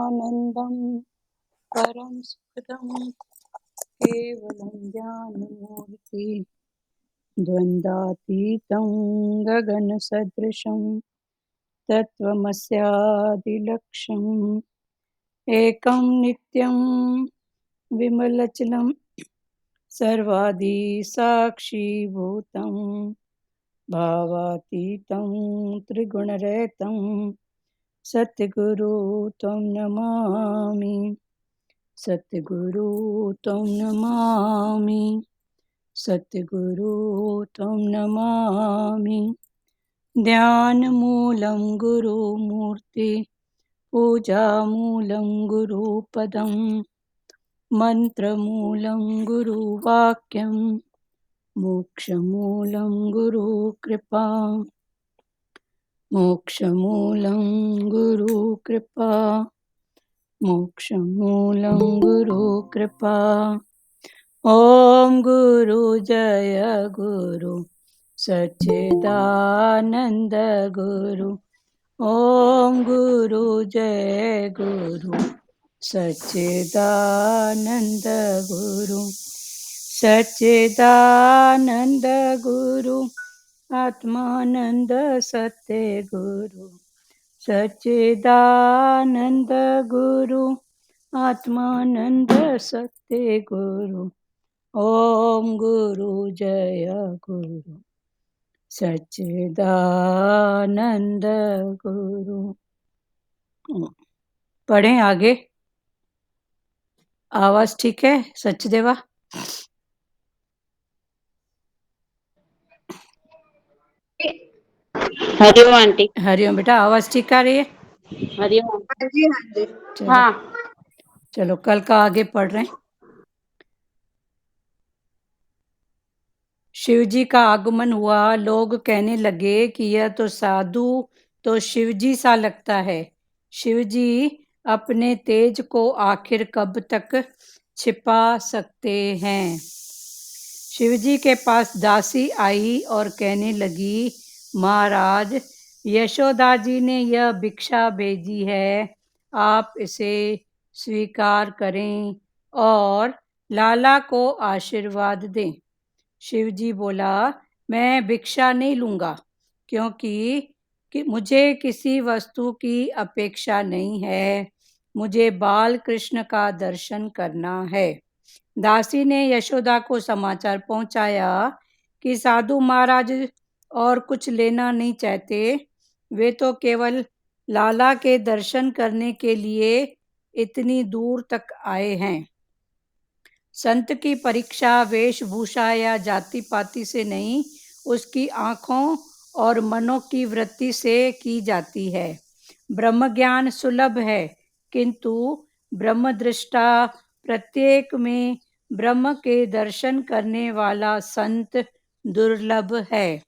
सच्चिदानन्दं परं सुखदं केवलं ज्ञानमूर्ति द्वन्द्वातीतं गगनसदृशं तत्त्वमस्यादिलक्ष्यम् एकं नित्यं विमलचलं सर्वादिसाक्षिभूतं भावातीतं त्रिगुणरहितं सद्गुरु त्वं नमामि। सद्गुरु त्वं नमामि। सद्गुरु त्वं नमामि। ध्यानमूलं गुरुमूर्ति पूजामूलं गुरुपदं मन्त्रमूलं गुरुवाक्यं मोक्षमूलं गुरुकृपा। मोक्षमूलं गुरुकृपा। मोक्षमूलं गुरुकृपा। ॐ गुरु जय गुरु सच्चिदानन्द गुरु। ॐ गुरु जय गुरु सच्चिदानन्द गुरु। सच्चिदानन्द गुरु आत्मानन्द सत्य गुरु। सच्चिदानन्द गुरु आत्मानन्द सत्य गुरु। ॐ गुरु जय गुरु सच्चिदानन्द गुरु। पढ़ें आगे। आवाज ठीक है सचदेवा? हरिओम आंटी। हरिओम बेटा, आवाज ठीक आ रही है? हरिओम। हाँ जी हाँ जी। चलो हाँ चलो कल का आगे पढ़ रहे हैं। शिव जी का आगमन हुआ। लोग कहने लगे कि यह तो साधु तो शिव जी सा लगता है। शिव जी अपने तेज को आखिर कब तक छिपा सकते हैं? शिव जी के पास दासी आई और कहने लगी, महाराज, यशोदा जी ने यह भिक्षा भेजी है, आप इसे स्वीकार करें और लाला को आशीर्वाद दें। शिव जी बोला, मैं भिक्षा नहीं लूँगा, क्योंकि मुझे किसी वस्तु की अपेक्षा नहीं है। मुझे बाल कृष्ण का दर्शन करना है। दासी ने यशोदा को समाचार पहुंचाया कि साधु महाराज और कुछ लेना नहीं चाहते। वे तो केवल लाला के दर्शन करने के लिए इतनी दूर तक आए हैं। संत की परीक्षा वेशभूषा या जाति पाति से नहीं, उसकी आँखों और मनों की वृत्ति से की जाती है। ब्रह्म ज्ञान सुलभ है, किंतु ब्रह्मदृष्टा प्रत्येक में ब्रह्म के दर्शन करने वाला संत दुर्लभ है।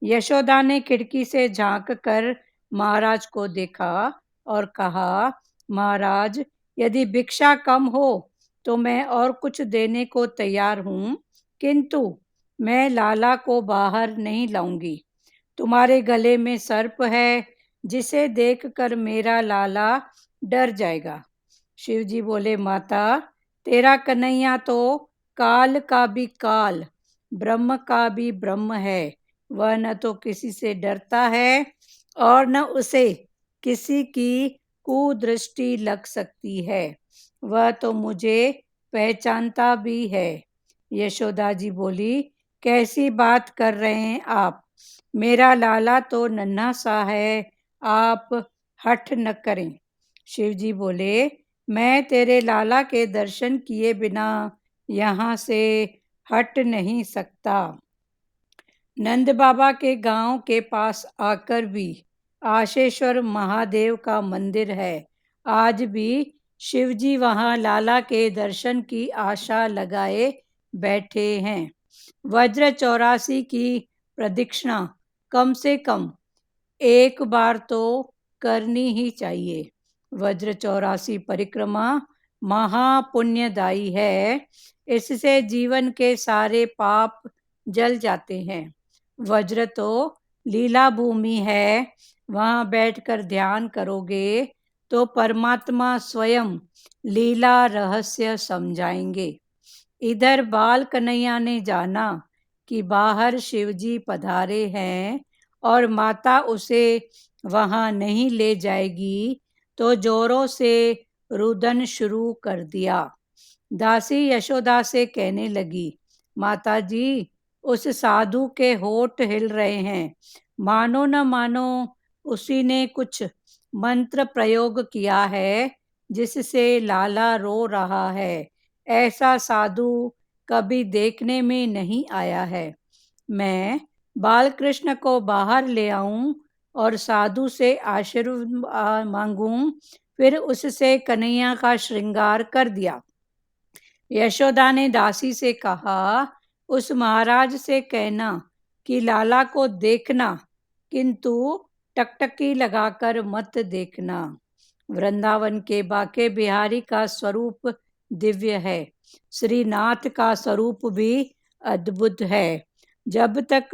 यशोदा ने खिड़की से झांक कर महाराज को देखा और कहा, महाराज, यदि भिक्षा कम हो तो मैं और कुछ देने को तैयार हूँ, किंतु मैं लाला को बाहर नहीं लाऊंगी। तुम्हारे गले में सर्प है, जिसे देखकर मेरा लाला डर जाएगा। शिव जी बोले, माता, तेरा कन्हैया तो काल का भी काल, ब्रह्म का भी ब्रह्म है। वह न तो किसी से डरता है और न उसे किसी की कुदृष्टि लग सकती है। वह तो मुझे पहचानता भी है। यशोदा जी बोली, कैसी बात कर रहे हैं आप? मेरा लाला तो नन्हा सा है, आप हठ न करें। शिव जी बोले, मैं तेरे लाला के दर्शन किए बिना यहाँ से हट नहीं सकता। नंद बाबा के गांव के पास आकर भी आशेश्वर महादेव का मंदिर है। आज भी शिव जी वहाँ लाला के दर्शन की आशा लगाए बैठे हैं। वज्र 84 की प्रदक्षिणा कम से कम एक बार तो करनी ही चाहिए। वज्र 84 परिक्रमा महापुण्यदायी है। इससे जीवन के सारे पाप जल जाते हैं। वज्र तो लीला भूमि है, वहाँ बैठकर ध्यान करोगे तो परमात्मा स्वयं लीला रहस्य समझाएंगे। इधर बाल कन्हैया ने जाना कि बाहर शिवजी पधारे हैं और माता उसे वहां नहीं ले जाएगी, तो जोरों से रुदन शुरू कर दिया। दासी यशोदा से कहने लगी, माता जी, उस साधु के होठ हिल रहे हैं, मानो न मानो उसी ने कुछ मंत्र प्रयोग किया है जिससे लाला रो रहा है। ऐसा साधु कभी देखने में नहीं आया है। मैं बालकृष्ण को बाहर ले आऊं और साधु से आशीर्वाद मांगूं, फिर उससे कन्हैया का श्रृंगार कर दिया। यशोदा ने दासी से कहा, उस महाराज से कहना कि लाला को देखना, किंतु टकटकी लगाकर मत देखना। वृंदावन के बाके बिहारी का स्वरूप दिव्य है, श्रीनाथ का स्वरूप भी अद्भुत है। जब तक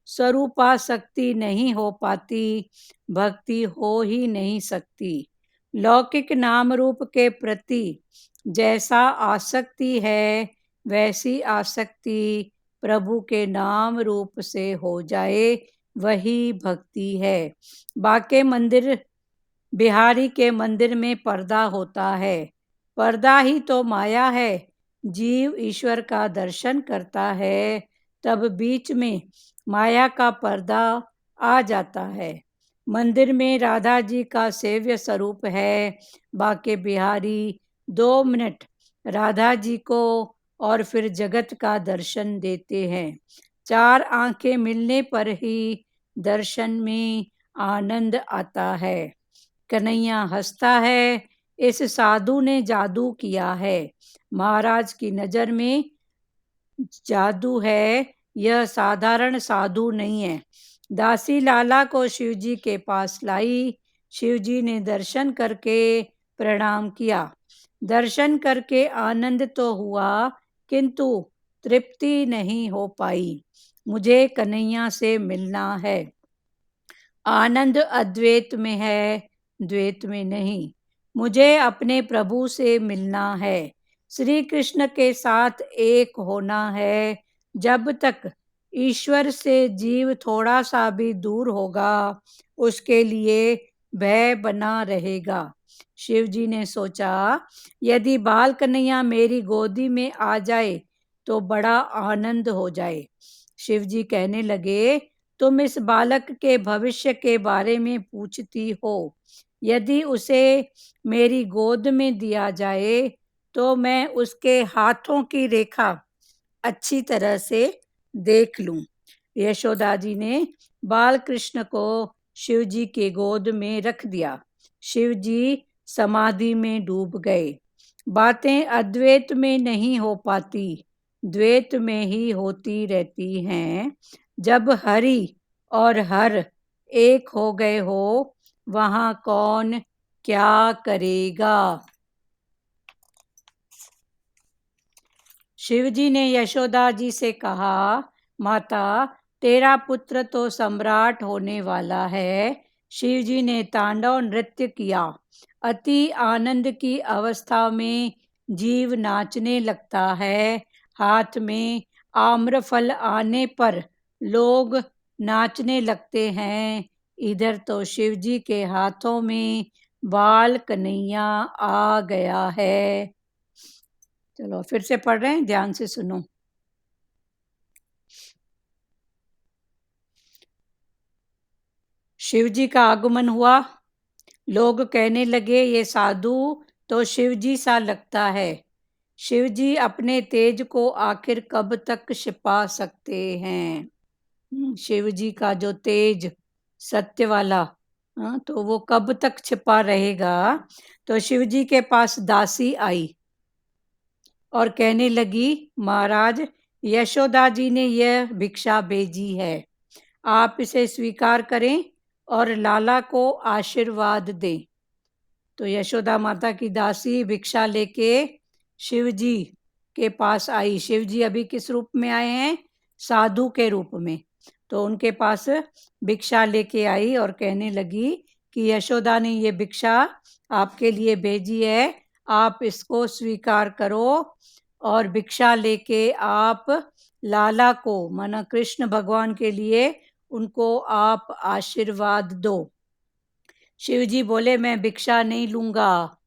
स्वरूपासक्ति नहीं हो पाती, भक्ति हो ही नहीं सकती। लौकिक नाम रूप के प्रति जैसा आसक्ति है, वैसी आसक्ति प्रभु के नाम रूप से हो जाए, वही भक्ति है। बाके मंदिर बिहारी के मंदिर में पर्दा होता है, पर्दा ही तो माया है। जीव ईश्वर का दर्शन करता है, तब बीच में माया का पर्दा आ जाता है। मंदिर में राधा जी का सेव्य स्वरूप है। बाके बिहारी 2 मिनट राधा जी को और फिर जगत का दर्शन देते हैं। 4 आंखें मिलने पर ही दर्शन में आनंद आता है। कन्हैया हंसता है, इस साधु ने जादू किया है। महाराज की नजर में जादू है, यह साधारण साधु नहीं है। दासी लाला को शिवजी के पास लाई। शिवजी ने दर्शन करके प्रणाम किया। दर्शन करके आनंद तो हुआ, किंतु तृप्ति नहीं हो पाई। मुझे कन्हैया से मिलना है। आनंद अद्वैत में है, द्वैत में नहीं। मुझे अपने प्रभु से मिलना है, श्री कृष्ण के साथ एक होना है। जब तक ईश्वर से जीव थोड़ा सा भी दूर होगा, उसके लिए भय बना रहेगा। शिवजी ने सोचा, यदि बाल कन्हैया मेरी गोदी में आ जाए तो बड़ा आनंद हो जाए। शिवजी कहने लगे, तुम इस बालक के भविष्य के बारे में पूछती हो। यदि उसे मेरी गोद में दिया जाए तो मैं उसके हाथों की रेखा अच्छी तरह से देख लूं। यशोदा जी ने बाल कृष्ण को शिवजी के गोद में रख दिया। शिवजी समाधि में डूब गए। बातें अद्वैत में नहीं हो पाती, द्वैत में ही होती रहती हैं। जब हरि और हर एक हो गए हो, वहां कौन क्या करेगा। शिवजी ने यशोदा जी से कहा, माता, तेरा पुत्र तो सम्राट होने वाला है। शिवजी ने तांडव नृत्य किया। अति आनंद की अवस्था में जीव नाचने लगता है। हाथ में आम्रफल आने पर लोग नाचने लगते हैं। इधर तो शिवजी के हाथों में बाल कन्हैया आ गया है। चलो फिर से पढ़ रहे हैं, ध्यान से सुनो। शिवजी का आगमन हुआ। लोग कहने लगे, ये साधु तो शिवजी सा लगता है। शिवजी अपने तेज को आखिर कब तक छिपा सकते हैं। शिवजी का जो तेज सत्य वाला, तो वो कब तक छिपा रहेगा। तो शिवजी के पास दासी आई और कहने लगी, महाराज, यशोदा जी ने यह भिक्षा भेजी है, आप इसे स्वीकार करें और लाला को आशीर्वाद दें। तो यशोदा माता की दासी भिक्षा लेके शिवजी के पास आई। शिवजी अभी किस रूप में आए हैं? साधु के रूप में। तो उनके पास भिक्षा लेके आई और कहने लगी कि यशोदा ने ये भिक्षा आपके लिए भेजी है, आप इसको स्वीकार करो और भिक्षा लेके आप लाला को, माना कृष्ण भगवान के लिए, उनको आप आशीर्वाद दो। शिव जी बोले मैं भिक्षा नहीं लूंगा।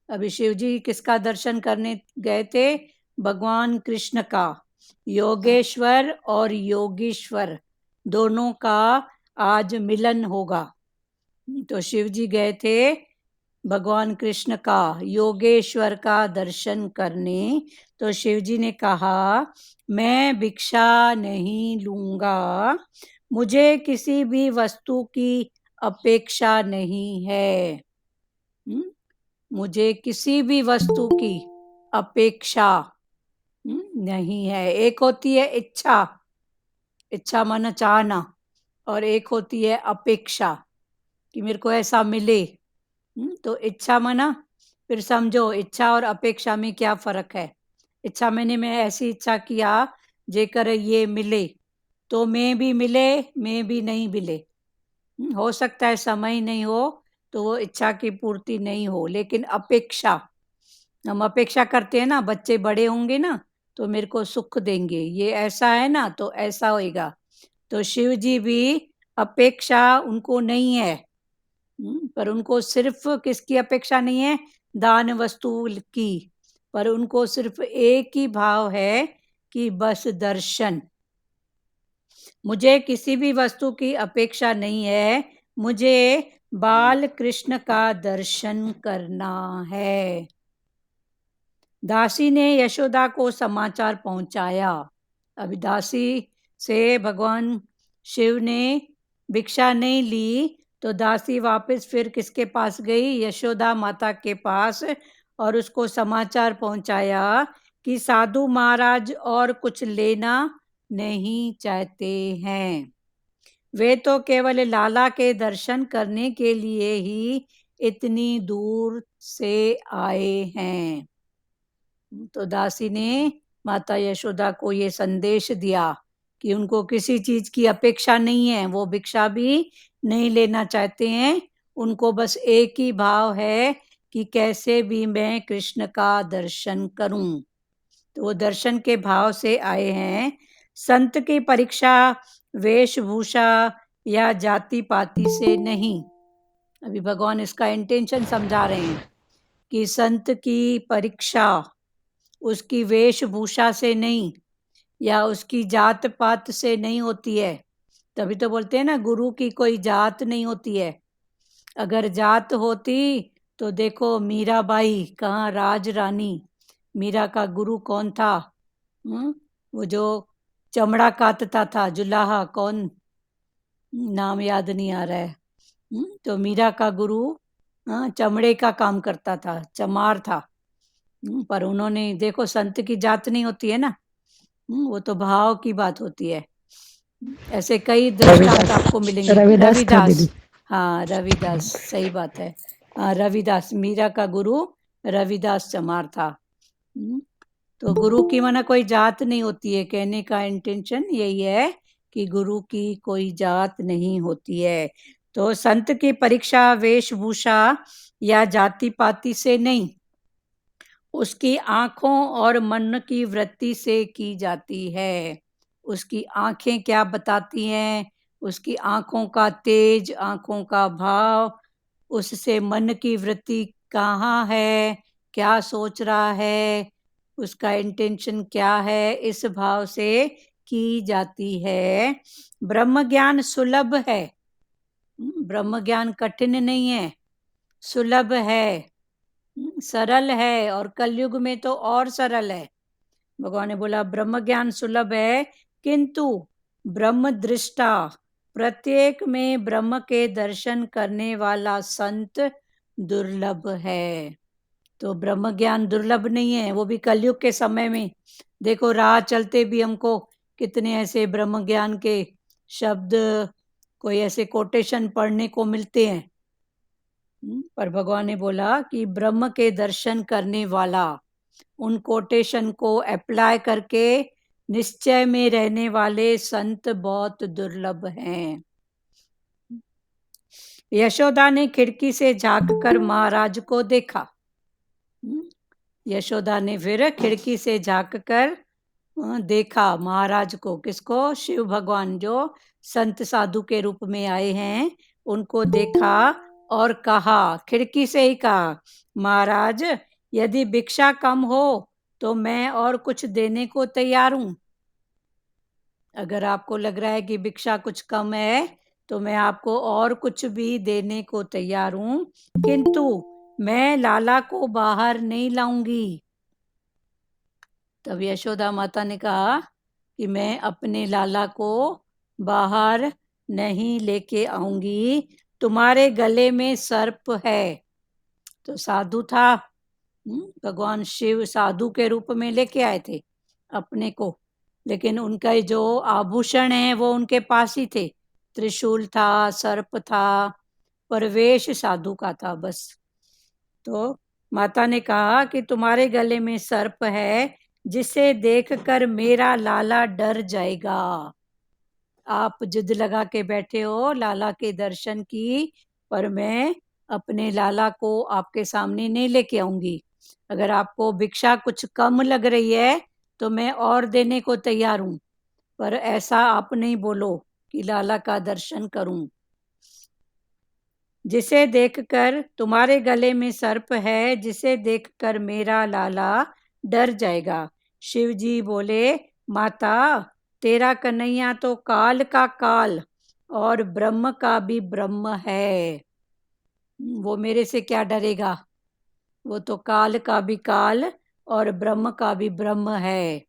अभी शिव जी किसका दर्शन करने गए थे? भगवान कृष्ण का। योगेश्वर और योगीश्वर दोनों का आज मिलन होगा। तो शिव जी गए थे भगवान कृष्ण का, योगेश्वर का दर्शन करने। तो शिव जी ने कहा मैं भिक्षा नहीं लूंगा, मुझे किसी भी वस्तु की अपेक्षा नहीं है। मुझे किसी भी वस्तु की अपेक्षा नहीं है। एक होती है इच्छा, इच्छा माना चाहना, और एक होती है अपेक्षा कि मेरे को ऐसा मिले। तो इच्छा माना, फिर समझो इच्छा और अपेक्षा में क्या फर्क है। इच्छा मैंने मैं ऐसी इच्छा किया जेकर ये मिले, तो मैं भी मिले, मैं भी नहीं मिले। हो सकता है समय नहीं हो तो वो इच्छा की पूर्ति नहीं हो, लेकिन अपेक्षा, हम अपेक्षा करते हैं ना, बच्चे बड़े होंगे ना तो मेरे को सुख देंगे, ये ऐसा है ना तो ऐसा होएगा। तो शिव जी भी अपेक्षा उनको नहीं है, पर उनको सिर्फ किसकी अपेक्षा नहीं है? दान वस्तु की। पर उनको सिर्फ एक ही भाव है कि बस दर्शन। मुझे किसी भी वस्तु की अपेक्षा नहीं है, मुझे बाल कृष्ण का दर्शन करना है। दासी ने यशोदा को समाचार पहुंचाया। अभी दासी से भगवान शिव ने भिक्षा नहीं ली, तो दासी वापस फिर किसके पास गई? यशोदा माता के पास, और उसको समाचार पहुंचाया कि साधु महाराज और कुछ लेना नहीं चाहते हैं, वे तो केवल लाला के दर्शन करने के लिए ही इतनी दूर से आए हैं। तो दासी ने माता यशोदा को ये संदेश दिया कि उनको किसी चीज की अपेक्षा नहीं है, वो भिक्षा भी नहीं लेना चाहते हैं, उनको बस एक ही भाव है कि कैसे भी मैं कृष्ण का दर्शन करूं। तो वो दर्शन के भाव से आए हैं। संत की परीक्षा वेशभूषा या जाति पाति से नहीं। अभी भगवान इसका इंटेंशन समझा रहे हैं कि संत की परीक्षा उसकी वेशभूषा से नहीं या उसकी जात पात से नहीं होती है। तभी तो बोलते हैं ना, गुरु की कोई जात नहीं होती है। अगर जात होती तो देखो मीराबाई कहाँ राज रानी, मीरा का गुरु कौन था? वो जो चमड़ा काटता था, जुलाहा, कौन, नाम याद नहीं आ रहा है। तो मीरा का गुरु चमड़े का काम करता था, चमार था। पर उन्होंने, देखो संत की जात नहीं होती है ना, वो तो भाव की बात होती है। ऐसे कई दृष्टांत आपको मिलेंगे। रविदास, हाँ रविदास, सही बात है। हाँ रविदास, मीरा का गुरु रविदास चमार था। तो गुरु की माना कोई जात नहीं होती है, कहने का इंटेंशन यही है कि गुरु की कोई जात नहीं होती है। तो संत की परीक्षा वेशभूषा या जाति पाति से नहीं, उसकी आंखों और मन की वृत्ति से की जाती है। उसकी आंखें क्या बताती हैं? उसकी आंखों का तेज, आंखों का भाव, उससे मन की वृत्ति कहाँ है, क्या सोच रहा है, उसका इंटेंशन क्या है, इस भाव से की जाती है। ब्रह्म ज्ञान सुलभ है, ब्रह्म ज्ञान कठिन नहीं है, सुलभ है, सरल है, और कलयुग में तो और सरल है। भगवान ने बोला ब्रह्म ज्ञान सुलभ है, किंतु ब्रह्म दृष्टा, प्रत्येक में ब्रह्म के दर्शन करने वाला संत दुर्लभ है। तो ब्रह्म ज्ञान दुर्लभ नहीं है, वो भी कलयुग के समय में। देखो राह चलते भी हमको कितने ऐसे ब्रह्म ज्ञान के शब्द, कोई ऐसे कोटेशन पढ़ने को मिलते हैं। पर भगवान ने बोला कि ब्रह्म के दर्शन करने वाला, उन कोटेशन को अप्लाई करके निश्चय में रहने वाले संत बहुत दुर्लभ हैं। यशोदा ने खिड़की से झांककर महाराज को देखा। यशोदा ने फिर खिड़की से झांककर देखा महाराज को। किसको? शिव भगवान जो संत साधु के रूप में आए हैं उनको देखा और कहा, खिड़की से ही कहा, महाराज यदि भिक्षा कम हो तो मैं और कुछ देने को तैयार हूं। अगर आपको लग रहा है कि भिक्षा कुछ कम है तो मैं आपको और कुछ भी देने को तैयार हूं, किंतु मैं लाला को बाहर नहीं लाऊंगी। तब यशोदा माता ने कहा कि मैं अपने लाला को बाहर नहीं लेके आऊंगी, तुम्हारे गले में सर्प है। तो साधु था, भगवान शिव साधु के रूप में लेके आए थे अपने को, लेकिन उनका जो आभूषण है वो उनके पास ही थे। त्रिशूल था, सर्प था, परवेश साधु का था बस। तो माता ने कहा कि तुम्हारे गले में सर्प है, जिसे देखकर मेरा लाला डर जाएगा। आप जिद लगा के बैठे हो लाला के दर्शन की, पर मैं अपने लाला को आपके सामने नहीं लेके आऊंगी। अगर आपको भिक्षा कुछ कम लग रही है तो मैं और देने को तैयार हूं, पर ऐसा आप नहीं बोलो कि लाला का दर्शन करूं। जिसे देखकर तुम्हारे गले में सर्प है, जिसे देखकर मेरा लाला डर जाएगा। शिव जी बोले, माता तेरा कन्हैया तो काल का काल और ब्रह्म का भी ब्रह्म है, वो मेरे से क्या डरेगा? वो तो काल का भी काल और ब्रह्म का भी ब्रह्म है।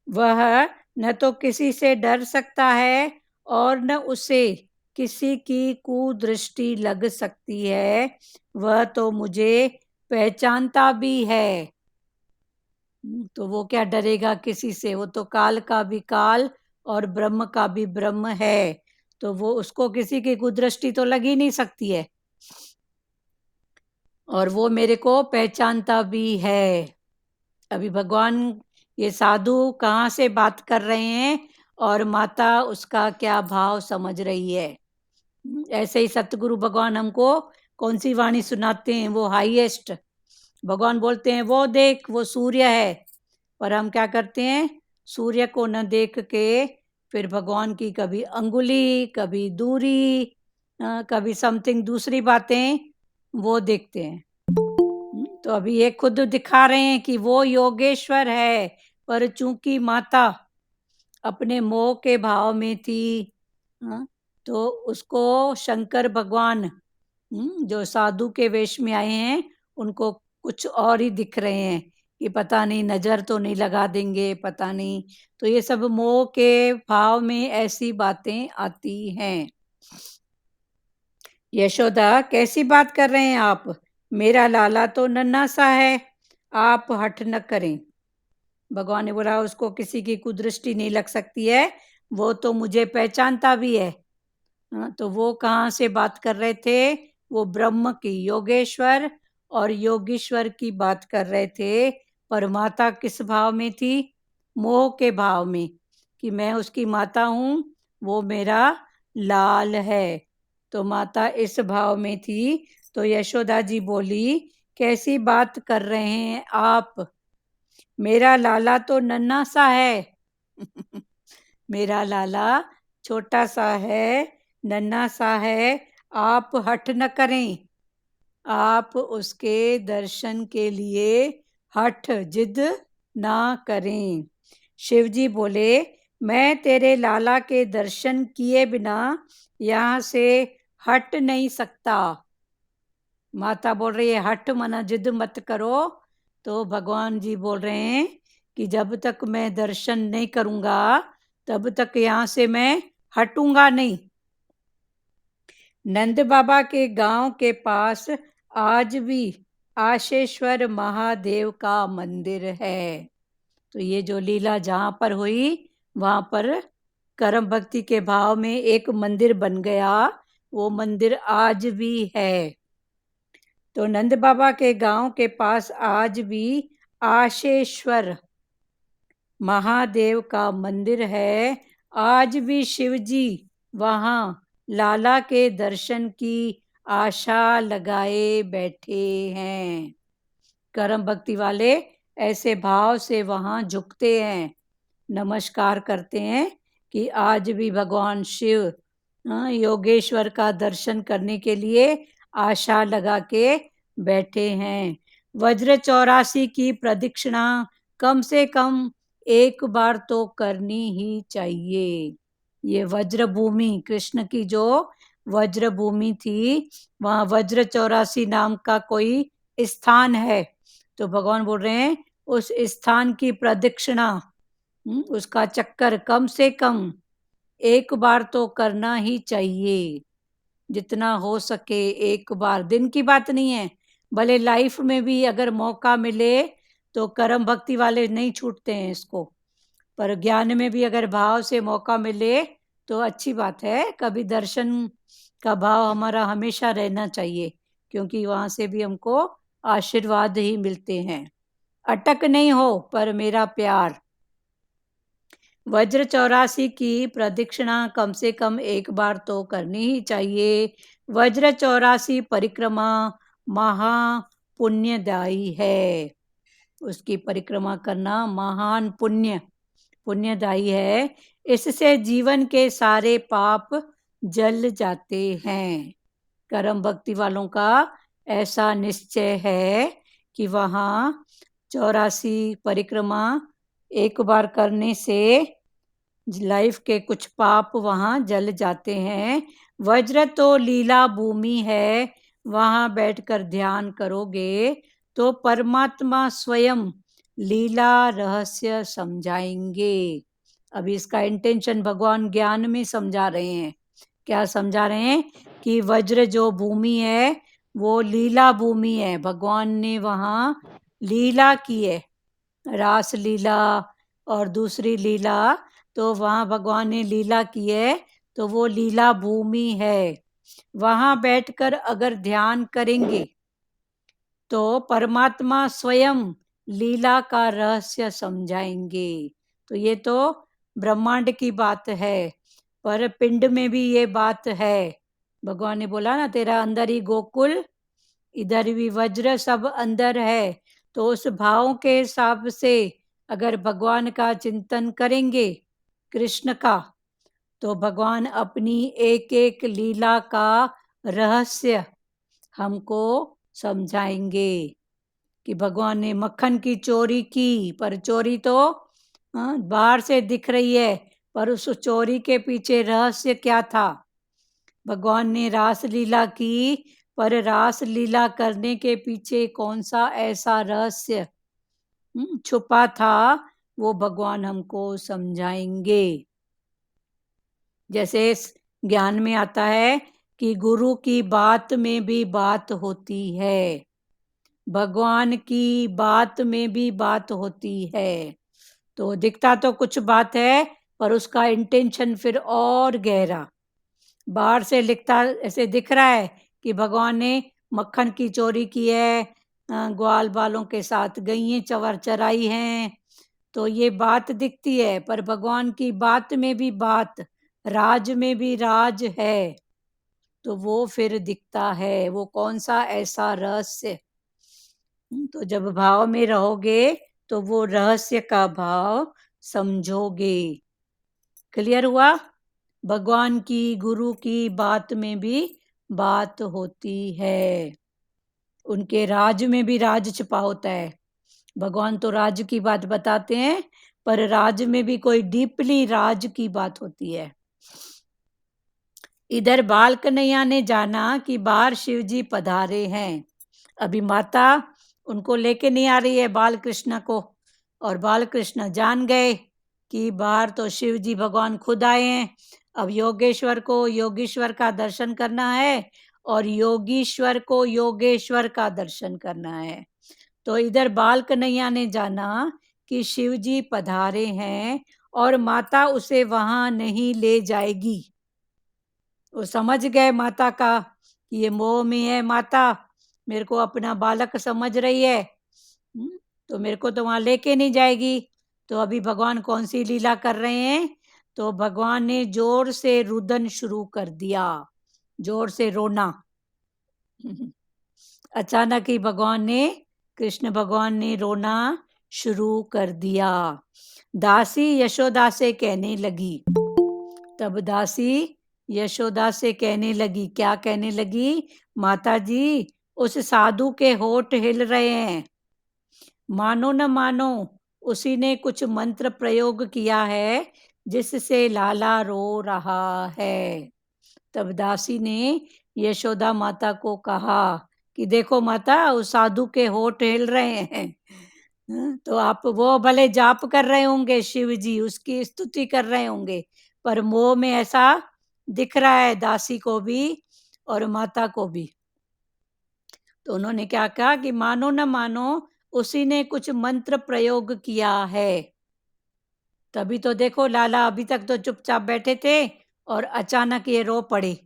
वह न तो किसी से डर सकता है और न उसे किसी की कुदृष्टि लग सकती है। वह तो मुझे पहचानता भी है। तो वो क्या डरेगा किसी से? वो तो काल का भी काल और ब्रह्म का भी ब्रह्म है, तो वो उसको किसी की कुदृष्टि तो लग ही नहीं सकती है, और वो मेरे को पहचानता भी है। अभी भगवान ये साधु कहाँ से बात कर रहे हैं और माता उसका क्या भाव समझ रही है। ऐसे ही सतगुरु भगवान हमको कौन सी वाणी सुनाते हैं? वो हाईएस्ट। भगवान बोलते हैं वो देख वो सूर्य है, पर हम क्या करते हैं? सूर्य को न देख के फिर भगवान की कभी अंगुली, कभी दूरी, कभी समथिंग दूसरी बातें वो देखते हैं। तो अभी ये खुद दिखा रहे हैं कि वो योगेश्वर है, पर चूंकि माता अपने मोह के भाव में थी, तो उसको शंकर भगवान जो साधु के वेश में आए हैं उनको कुछ और ही दिख रहे हैं कि पता नहीं नजर तो नहीं लगा देंगे, पता नहीं। तो ये सब मोह के भाव में ऐसी बातें आती हैं। यशोदा, कैसी बात कर रहे हैं आप? मेरा लाला तो नन्हा सा है, आप हठ न करें। भगवान ने बोला उसको किसी की कुदृष्टि नहीं लग सकती है, वो तो मुझे पहचानता भी है। तो वो कहाँ से बात कर रहे थे? वो ब्रह्म की, योगेश्वर और योगीश्वर की बात कर रहे थे। पर माता किस भाव में थी? मोह के भाव में, कि मैं उसकी माता हूँ, वो मेरा लाल है। तो माता इस भाव में थी। तो यशोदा जी बोली, कैसी बात कर रहे हैं आप? मेरा लाला तो नन्हा सा है। मेरा लाला छोटा सा है, नन्हा सा है, आप हठ न करें। आप उसके दर्शन के लिए हठ जिद ना करें। शिवजी बोले, मैं तेरे लाला के दर्शन किए बिना यहाँ से हट नहीं सकता। माता बोल रही है हट मना जिद मत करो। तो भगवान जी बोल रहे हैं कि जब तक मैं दर्शन नहीं करूंगा तब तक यहाँ से मैं हटूंगा नहीं। नंद बाबा के गांव के पास आज भी आशेश्वर महादेव का मंदिर है। तो ये जो लीला जहाँ पर हुई वहाँ पर कर्म भक्ति के भाव में एक मंदिर बन गया, वो मंदिर आज भी है। तो नंद बाबा के गांव के पास आज भी आशेश्वर महादेव का मंदिर है। आज भी शिव जी वहाँ लाला के दर्शन की आशा लगाए बैठे हैं। कर्म भक्ति वाले ऐसे भाव से वहां झुकते हैं, नमस्कार करते हैं कि आज भी भगवान शिव योगेश्वर का दर्शन करने के लिए आशा लगा के बैठे हैं। वज्र 84 की प्रदक्षिणा कम से कम एक बार तो करनी ही चाहिए। ये वज्र भूमि, कृष्ण की जो वज्र भूमि थी, वहां वज्र 84 नाम का कोई स्थान है। तो भगवान बोल रहे हैं उस स्थान की प्रदक्षिणा, उसका चक्कर कम से कम एक बार तो करना ही चाहिए। जितना हो सके एक बार, दिन की बात नहीं है, भले लाइफ में भी अगर मौका मिले तो कर्म भक्ति वाले नहीं छूटते हैं इसको, पर ज्ञान में भी अगर भाव से मौका मिले तो अच्छी बात है। कभी दर्शन का भाव हमारा हमेशा रहना चाहिए, क्योंकि वहां से भी हमको आशीर्वाद ही मिलते हैं। अटक नहीं हो पर मेरा प्यार। वज्र 84 की प्रदक्षिणा कम से कम एक बार तो करनी ही चाहिए। वज्र 84 परिक्रमा महा पुण्यदायी है। उसकी परिक्रमा करना महान पुण्यदायी है। इससे जीवन के सारे पाप जल जाते हैं। कर्म भक्ति वालों का ऐसा निश्चय है कि वहां 84 परिक्रमा एक बार करने से लाइफ के कुछ पाप वहां जल जाते हैं। वज्र तो लीला भूमि है, वहां बैठकर ध्यान करोगे तो परमात्मा स्वयं लीला रहस्य समझाएंगे। अभी इसका इंटेंशन भगवान ज्ञान में समझा रहे हैं। क्या समझा रहे हैं? कि वज्र जो भूमि है वो लीला भूमि है। भगवान ने वहां लीला की है, रास लीला और दूसरी लीला, तो वहां भगवान ने लीला की है, तो वो लीला भूमि है। वहां बैठकर अगर ध्यान करेंगे तो परमात्मा स्वयं लीला का रहस्य समझाएंगे। तो ये तो ब्रह्मांड की बात है, पर पिंड में भी ये बात है। भगवान ने बोला ना, तेरा अंदर ही गोकुल, इधर भी वज्र, सब अंदर है। तो उस भाव के हिसाब से अगर भगवान का चिंतन करेंगे, कृष्ण का, तो भगवान अपनी एक एक लीला का रहस्य हमको समझाएंगे। कि भगवान ने मक्खन की चोरी की, पर चोरी तो बाहर से दिख रही है, पर उस चोरी के पीछे रहस्य क्या था? भगवान ने रास लीला की, पर रास लीला करने के पीछे कौन सा ऐसा रहस्य छुपा था, वो भगवान हमको समझाएंगे। जैसे ज्ञान में आता है कि गुरु की बात में भी बात होती है, भगवान की बात में भी बात होती है। तो दिखता तो कुछ बात है, पर उसका इंटेंशन फिर और गहरा। बाहर से लिखता ऐसे दिख रहा है कि भगवान ने मक्खन की चोरी की है, ग्वाल बालों के साथ गईं चवर चराई हैं, तो ये बात दिखती है, पर भगवान की बात में भी बात, राज में भी राज है। तो वो फिर दिखता है, वो कौन सा ऐसा रहस्य। तो जब भाव में रहोगे तो वो रहस्य का भाव समझोगे। क्लियर हुआ? भगवान की, गुरु की बात में भी बात होती है। उनके राज में भी राज छिपा होता है। भगवान तो राज की बात बताते हैं, पर राज में भी कोई डीपली राज की बात होती है। इधर बाल कन्हैया ने जाना कि बाहर शिव जी पधारे हैं। अभी माता उनको लेके नहीं आ रही है बाल कृष्ण को, और बाल कृष्ण जान गए कि बाहर तो शिव जी भगवान खुद आए हैं। अब योगेश्वर को योगीश्वर का दर्शन करना है, और योगीश्वर को योगेश्वर का दर्शन करना है। तो इधर बाल कन्हैया ने जाना कि शिव जी पधारे हैं, और माता उसे वहां नहीं ले जाएगी। वो समझ गए माता का कि ये मोह में है, माता मेरे को अपना बालक समझ रही है, तो मेरे को तो वहां लेके नहीं जाएगी। तो अभी भगवान कौन सी लीला कर रहे हैं? तो भगवान ने जोर से रुदन शुरू कर दिया, जोर से रोना। अचानक ही कृष्ण भगवान ने रोना शुरू कर दिया। दासी यशोदा से कहने लगी, तब दासी यशोदा से कहने लगी, क्या कहने लगी? माता जी, उस साधु के होठ हिल रहे हैं, मानो न मानो उसी ने कुछ मंत्र प्रयोग किया है जिससे लाला रो रहा है। तब दासी ने यशोदा माता को कहा कि देखो माता, उस साधु के होठ हिल रहे हैं। तो आप, वो भले जाप कर रहे होंगे, शिव जी उसकी स्तुति कर रहे होंगे, पर मोह में ऐसा दिख रहा है दासी को भी और माता को भी। तो उन्होंने क्या कहा कि मानो न मानो उसी ने कुछ मंत्र प्रयोग किया है। तभी तो देखो लाला अभी तक तो चुपचाप बैठे थे और अचानक ये रो पड़े,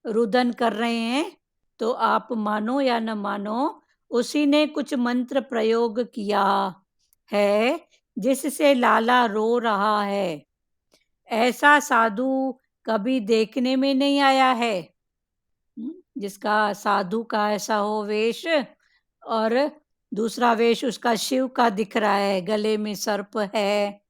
रुदन कर रहे हैं। तो आप मानो या न मानो, उसी ने कुछ मंत्र प्रयोग किया है जिससे लाला रो रहा है। ऐसा साधु कभी देखने में नहीं आया है, जिसका साधु का ऐसा हो वेश और दूसरा वेश उसका शिव का दिख रहा है, गले में सर्प है।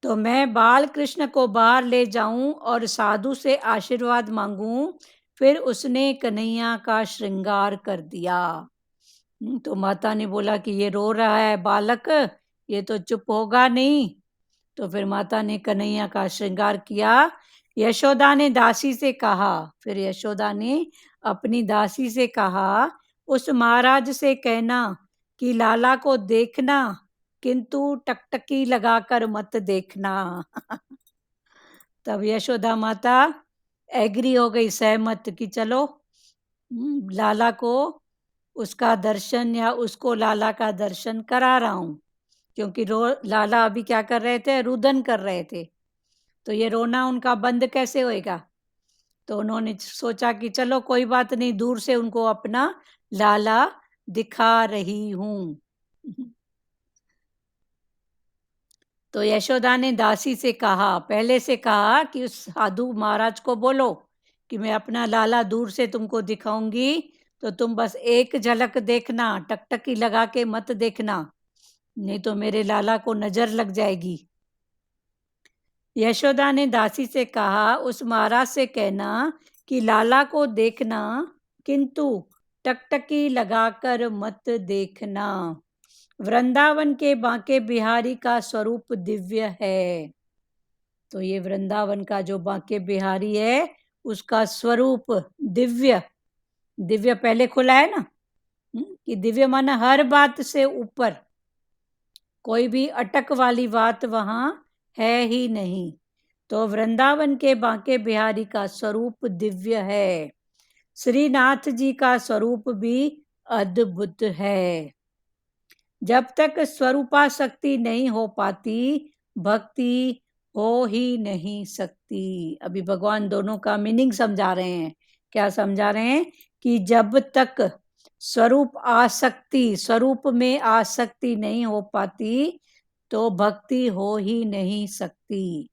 तो मैं बाल कृष्ण को बाहर ले जाऊं और साधु से आशीर्वाद मांगूं, फिर उसने कन्हैया का श्रृंगार कर दिया। तो माता ने बोला कि ये रो रहा है बालक, ये तो चुप होगा नहीं। तो फिर माता ने कन्हैया का श्रृंगार किया। यशोदा ने दासी से कहा, फिर यशोदा ने अपनी दासी से कहा, उस महाराज से कहना कि लाला को देखना, किंतु टकटकी लगाकर मत देखना। तब यशोदा माता एग्री हो गई, सहमत, कि चलो लाला को उसका दर्शन या उसको लाला का दर्शन करा रहा हूं, क्योंकि लाला अभी क्या कर रहे थे? रुदन कर रहे थे। तो ये रोना उनका बंद कैसे होएगा? तो उन्होंने सोचा कि चलो कोई बात नहीं, दूर से उनको अपना लाला दिखा रही हूं। तो यशोदा ने दासी से कहा, पहले से कहा कि उस साधु महाराज को बोलो कि मैं अपना लाला दूर से तुमको दिखाऊंगी, तो तुम बस एक झलक देखना, टकटकी लगा के मत देखना, नहीं तो मेरे लाला को नजर लग जाएगी। यशोदा ने दासी से कहा, उस महाराज से कहना कि लाला को देखना, किंतु टकटकी लगाकर मत देखना। वृंदावन के बांके बिहारी का स्वरूप दिव्य है। तो ये वृंदावन का जो बांके बिहारी है उसका स्वरूप दिव्य, दिव्य पहले खुला है ना, कि दिव्य माना हर बात से ऊपर, कोई भी अटक वाली बात वहां है ही नहीं। तो वृंदावन के बांके बिहारी का स्वरूप दिव्य है। श्रीनाथ जी का स्वरूप भी अद्भुत है। जब तक स्वरूपासक्ति नहीं हो पाती, भक्ति हो ही नहीं सकती। अभी भगवान दोनों का मीनिंग समझा रहे हैं। क्या समझा रहे हैं? कि जब तक स्वरूप में आसक्ति नहीं हो पाती, तो भक्ति हो ही नहीं सकती।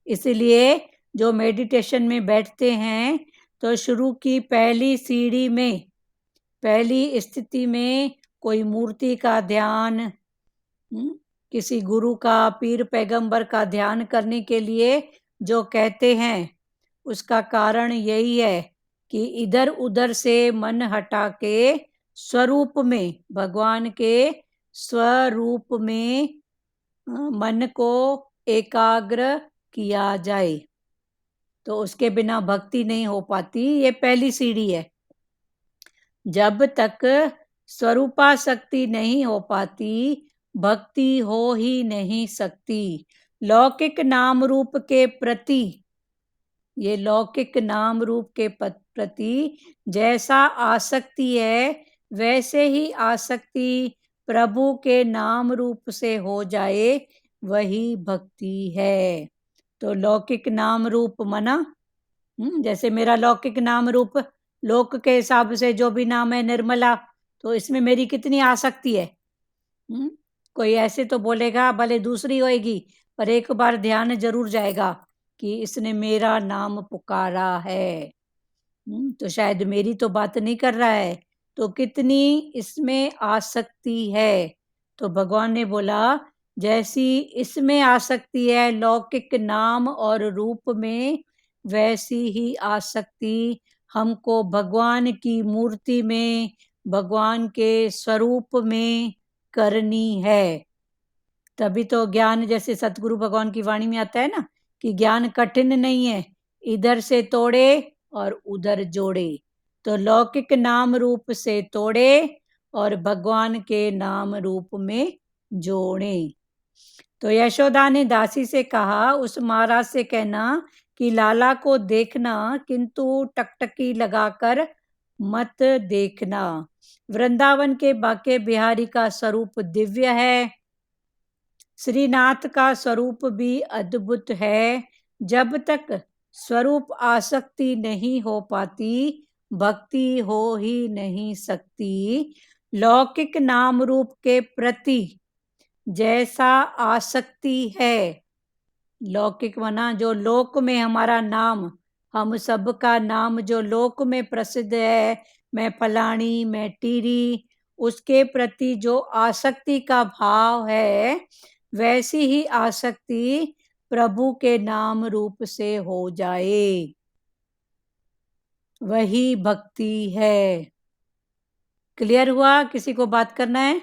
इसलिए जो मेडिटेशन में बैठते हैं, तो शुरू की पहली सीढ़ी में, पहली स्थिति में कोई मूर्ति का ध्यान, किसी गुरु का, पीर पैगंबर का ध्यान करने के लिए जो कहते हैं, उसका कारण यही है कि इधर उधर से मन हटा के स्वरूप में, भगवान के स्वरूप में मन को एकाग्र किया जाए। तो उसके बिना भक्ति नहीं हो पाती। ये पहली सीढ़ी है। जब तक स्वरूपासक्ति नहीं हो पाती, भक्ति हो ही नहीं सकती। लौकिक नाम रूप के प्रति, ये लौकिक नाम रूप के प्रति जैसा आसक्ति है, वैसे ही आसक्ति प्रभु के नाम रूप से हो जाए, वही भक्ति है। तो लौकिक नाम रूप मना, जैसे मेरा लौकिक नाम रूप, लोक के हिसाब से जो भी नाम है निर्मला, तो इसमें मेरी कितनी आसक्ति है। कोई ऐसे तो बोलेगा भले दूसरी होएगी, पर एक बार ध्यान जरूर जाएगा कि इसने मेरा नाम पुकारा है। तो शायद मेरी तो बात नहीं कर रहा है, तो कितनी इसमें आसक्ति है। तो भगवान ने बोला, जैसी इसमें आसक्ति है लौकिक नाम और रूप में, वैसी ही आसक्ति हमको भगवान की मूर्ति में, भगवान के स्वरूप में करनी है। तभी तो ज्ञान, जैसे सतगुरु भगवान की वाणी में आता है ना, कि ज्ञान कठिन नहीं है, इधर से तोड़े और उधर जोड़े। तो लौकिक नाम रूप से तोड़े और भगवान के नाम रूप में जोड़े। तो यशोदा ने दासी से कहा, उस महाराज से कहना कि लाला को देखना, किंतु टकटकी लगाकर मत देखना। वृंदावन के बाके बिहारी का स्वरूप दिव्य है, श्रीनाथ का स्वरूप भी अद्भुत है। जब तक स्वरूप आसक्ति नहीं हो पाती, भक्ति हो ही नहीं सकती। लौकिक नाम रूप के प्रति जैसा आसक्ति है, लौकिक माना जो लोक में हमारा नाम, हम सबका नाम जो लोक में प्रसिद्ध है, मैं फलानी, मैं टीरी, उसके प्रति जो आसक्ति का भाव है, वैसी ही आसक्ति प्रभु के नाम रूप से हो जाए, वही भक्ति है। क्लियर हुआ? किसी को बात करना है?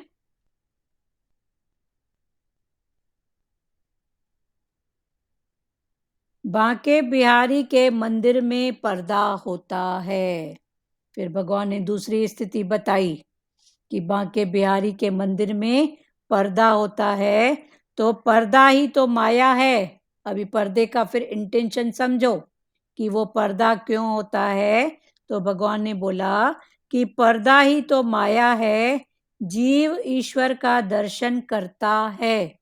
बांके बिहारी के मंदिर में पर्दा होता है। फिर भगवान ने दूसरी स्थिति बताई कि बांके बिहारी के मंदिर में पर्दा होता है, तो पर्दा ही तो माया है। अभी पर्दे का फिर इंटेंशन समझो कि वो पर्दा क्यों होता है। तो भगवान ने बोला कि पर्दा ही तो माया है। जीव ईश्वर का दर्शन करता है,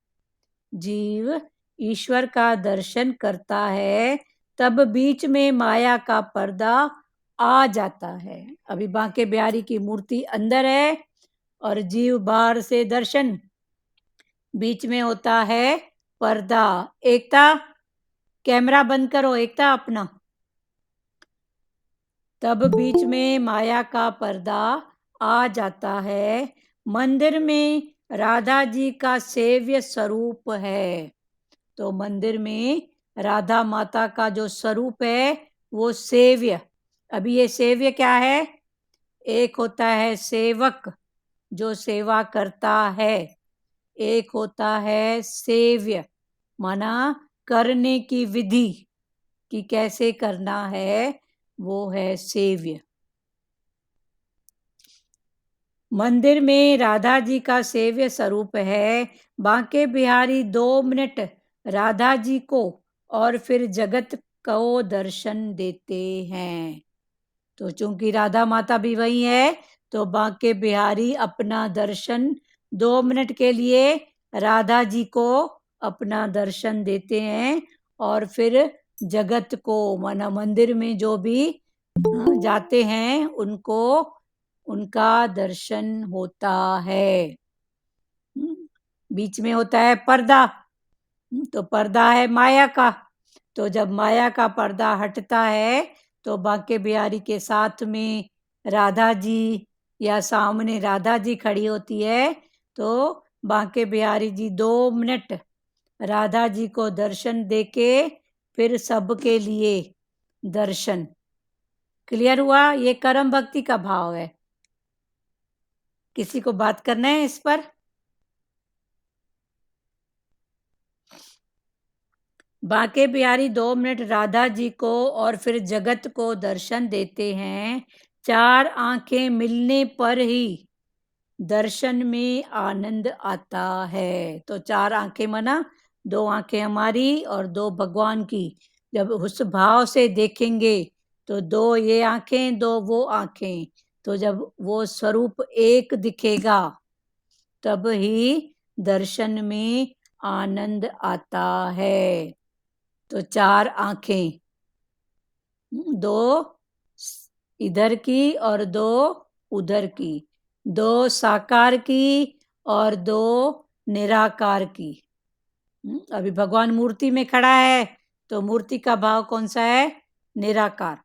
जीव ईश्वर का दर्शन करता है, तब बीच में माया का पर्दा आ जाता है। अभी बांके बिहारी की मूर्ति अंदर है और जीव बाहर से दर्शन, बीच में होता है पर्दा। एकता, कैमरा बंद करो एकता अपना। तब बीच में माया का पर्दा आ जाता है। मंदिर में राधा जी का सेव्य स्वरूप है, तो मंदिर में राधा माता का जो स्वरूप है वो सेव्य। अभी ये सेव्य क्या है? एक होता है सेवक जो सेवा करता है, एक होता है सेव्य माना करने की विधि कि कैसे करना है, वो है सेव्य। मंदिर में राधा जी का सेव्य स्वरूप है। बांके बिहारी 2 मिनट राधा जी को और फिर जगत को दर्शन देते हैं। तो चूंकि राधा माता भी वही है, तो बांके बिहारी अपना दर्शन 2 मिनट के लिए राधा जी को अपना दर्शन देते हैं और फिर जगत को, माना मंदिर में जो भी जाते हैं उनको उनका दर्शन होता है। बीच में होता है पर्दा, तो पर्दा है माया का। तो जब माया का पर्दा हटता है, तो बांके बिहारी के साथ में राधा जी या सामने राधा जी खड़ी होती है, तो बांके बिहारी जी 2 मिनट राधा जी को दर्शन देके फिर सबके लिए दर्शन। क्लियर हुआ? ये कर्म भक्ति का भाव है। किसी को बात करना है इस पर? बांके बिहारी 2 मिनट राधा जी को और फिर जगत को दर्शन देते हैं। 4 आंखें मिलने पर ही दर्शन में आनंद आता है। तो 4 आंखें माना 2 आंखें हमारी और 2 भगवान की। जब उस भाव से देखेंगे तो 2 ये आंखें 2 वो आंखें, तो जब वो स्वरूप एक दिखेगा तब ही दर्शन में आनंद आता है। तो 4 आंखें, 2 इधर की और 2 उधर की, 2 साकार की और 2 निराकार की। अभी भगवान मूर्ति में खड़ा है तो मूर्ति का भाव कौन सा है? निराकार।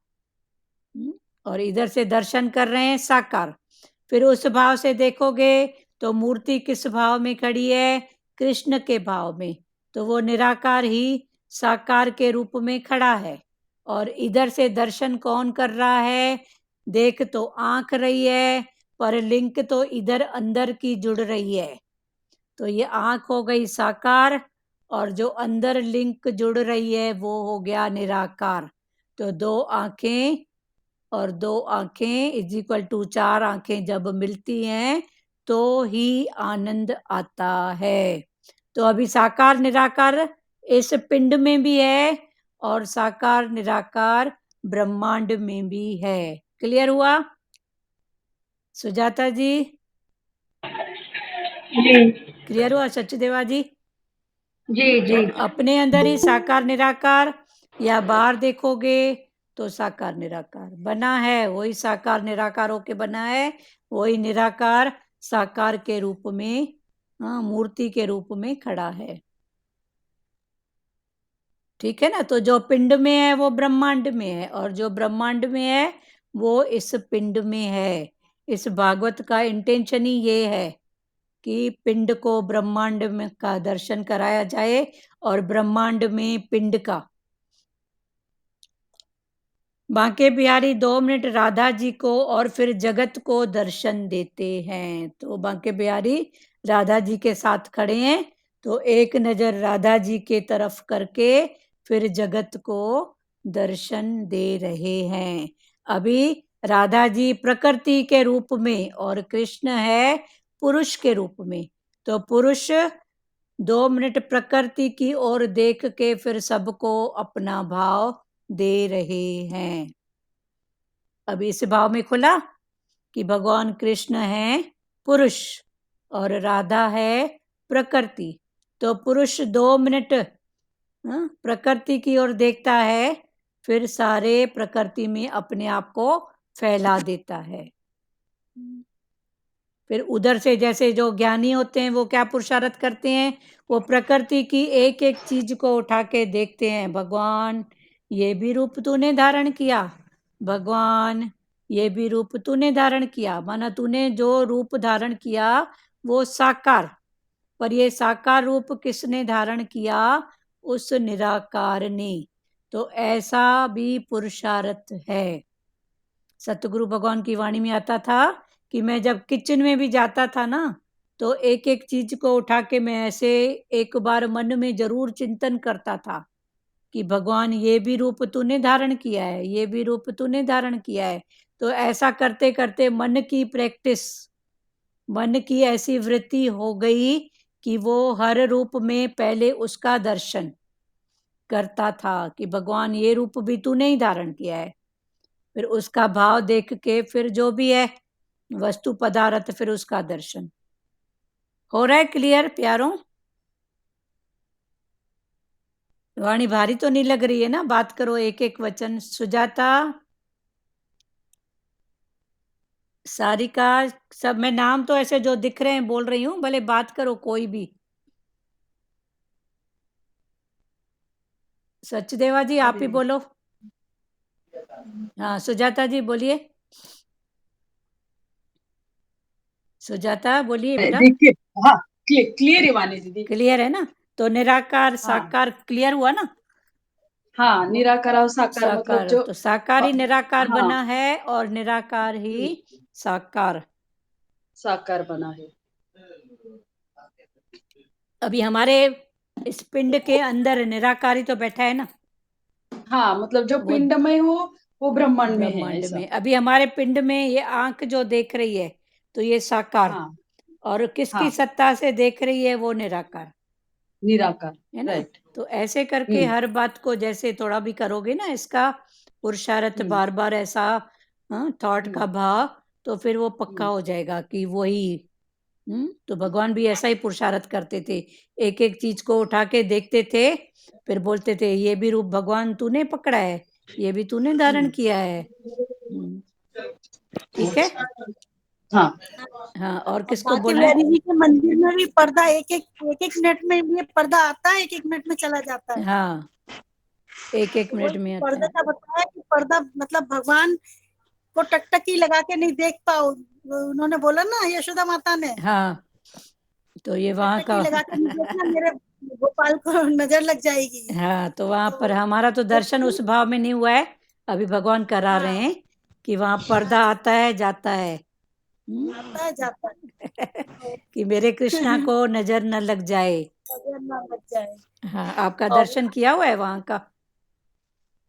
और इधर से दर्शन कर रहे हैं साकार। फिर उस भाव से देखोगे तो मूर्ति किस भाव में खड़ी है? कृष्ण के भाव में। तो वो निराकार ही साकार के रूप में खड़ा है। और इधर से दर्शन कौन कर रहा है? देख तो आंख रही है, पर लिंक तो इधर अंदर की जुड़ रही है। तो ये आंख हो गई साकार, और जो अंदर लिंक जुड़ रही है वो हो गया निराकार। तो 2 आंखें और 2 आंखें इज इक्वल टू 4 आंखें जब मिलती हैं तो ही आनंद आता है। तो अभी साकार निराकार इस पिंड में भी है और साकार निराकार ब्रह्मांड में भी है। क्लियर हुआ सुजाता जी? जी क्लियर हुआ सचदेवा जी? जी जी। तो अपने अंदर ही साकार निराकार, या बाहर देखोगे तो साकार निराकार बना है, वही साकार निराकार होके बना है, वही निराकार साकार के रूप में, मूर्ति के रूप में खड़ा है। ठीक है ना? तो जो पिंड में है वो ब्रह्मांड में है, और जो ब्रह्मांड में है वो इस पिंड में है। इस भागवत का इंटेंशन ही ये है कि पिंड को ब्रह्मांड में का दर्शन कराया जाए, और ब्रह्मांड में पिंड का। बांके बिहारी 2 मिनट राधा जी को और फिर जगत को दर्शन देते हैं। तो बांके बिहारी राधा जी के साथ खड़े हैं, तो एक नजर राधा जी के तरफ करके फिर जगत को दर्शन दे रहे हैं। अभी राधा जी प्रकृति के रूप में और कृष्ण है पुरुष के रूप में। तो पुरुष 2 मिनट प्रकृति की ओर देख के फिर सबको अपना भाव दे रहे हैं। अब इस भाव में खुला कि भगवान कृष्ण है पुरुष और राधा है प्रकृति। तो पुरुष 2 मिनट प्रकृति की ओर देखता है, फिर सारे प्रकृति में अपने आप को फैला देता है। फिर उधर से जैसे जो ज्ञानी होते हैं वो क्या पुरुषार्थ करते हैं? वो प्रकृति की एक एक चीज को उठा के देखते हैं, भगवान ये भी रूप तूने धारण किया, भगवान ये भी रूप तूने धारण किया। माना तूने जो रूप धारण किया वो साकार, पर ये साकार रूप किसने धारण किया? उस निराकार ने। तो ऐसा भी पुरुषार्थ है। सतगुरु भगवान की वाणी में आता था कि मैं जब किचन में भी जाता था ना, तो एक एक चीज को उठा के मैं ऐसे एक बार मन में जरूर चिंतन करता था कि भगवान ये भी रूप तूने धारण किया है, ये भी रूप तूने धारण किया है। तो ऐसा करते करते मन की प्रैक्टिस, मन की ऐसी वृत्ति हो गई कि वो हर रूप में पहले उसका दर्शन करता था कि भगवान ये रूप भी तूने ही धारण किया है। फिर उसका भाव देख के फिर जो भी है वस्तु पदार्थ, फिर उसका दर्शन हो रहा है। क्लियर प्यारों? वाणी भारी तो नहीं लग रही है ना? बात करो एक एक वचन। सुजाता, सारिका, सब मैं नाम तो ऐसे जो दिख रहे हैं बोल रही हूँ, भले बात करो कोई भी। सचदेवा जी आप ही बोलो। हाँ सुजाता जी बोलिए। सुजाता बोलिए बेटा। देखिए, हाँ क्लियर है वाणी दीदी। क्लियर है ना? तो निराकार साकार क्लियर हुआ ना? हाँ निराकार और साकार मतलब साकार, जो तो साकार ही निराकार हाँ बना है और निराकार ही साकार। साकार बना है। अभी हमारे इस पिंड के अंदर निराकारी तो बैठा है ना? हाँ मतलब जो वो पिंड में हो वो ब्रह्मांड में है ब्रह्मांड ऐसा। में। अभी हमारे पिंड में ये आंख जो देख रही है तो ये साकार, हाँ और किसकी हाँ सत्ता से देख रही है? वो निराकार निराकार। है ना? राइट। तो ऐसे करके हर बात को जैसे थोड़ा भी करोगे ना, इसका पुरुषार्थ बार बार ऐसा थॉट का भाव, तो फिर वो पक्का हो जाएगा कि वही। तो भगवान भी ऐसा ही पुरुषार्थ करते थे, एक एक चीज को उठा के देखते थे, फिर बोलते थे ये भी रूप भगवान तूने पकड़ा है, ये भी तूने धारण किया है। ठीक है? हाँ हाँ, और और किसको बाकी बोलना है? बिहारी जी के मंदिर में भी पर्दा एक मिनट में ये पर्दा आता है, एक मिनट में चला जाता है। हाँ, एक तो मिनट वही में आता पर्दे है। का बताया कि पर्दा मतलब भगवान को टकटकी लगा के नहीं देख पाओ, उन्होंने बोला ना यशोदा माता ने, हाँ, तो ये वहाँ टकटकी का लगा के नहीं देखना, मेरे गोपाल को नजर लग जाएगी। हाँ, तो वहाँ पर तो हमारा तो दर्शन उस भाव में नहीं हुआ है, अभी भगवान करा रहे हाँ हैं कि वहाँ पर्दा आता है, जाता है। आता है जाता है, कि मेरे कृष्णा को नजर न लग जाए। नजर ना लग जाए। हाँ, आपका और दर्शन किया हुआ है वहाँ का?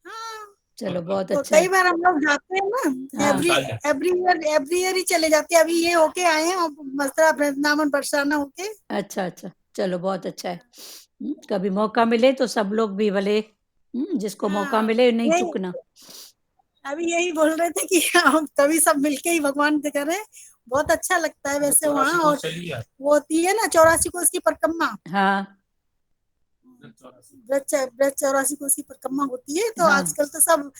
हाँ, चलो, बहुत तो अच्छा कई है। बार हम लोग जाते हैं ना, हाँ, एवरी ईयर ही चले जाते हैं। अभी ये होके आए हैं और मथुरा वृंदावन बरसाना होके। अच्छा अच्छा, चलो बहुत अच्छा है। कभी मौका मिले तो सब लोग भी भले, जिसको मौका हाँ मिले नहीं यही, चुकना। अभी यही बोल रहे थे कि हम कभी सब मिलके ही भगवान से करें, बहुत अच्छा लगता है वैसे वहाँ। और वो होती है ना 84 कोस की परिक्रमा, हाँ ब्रज 84 कोस की परिक्रमा होती है, तो हाँ, आजकल तो सब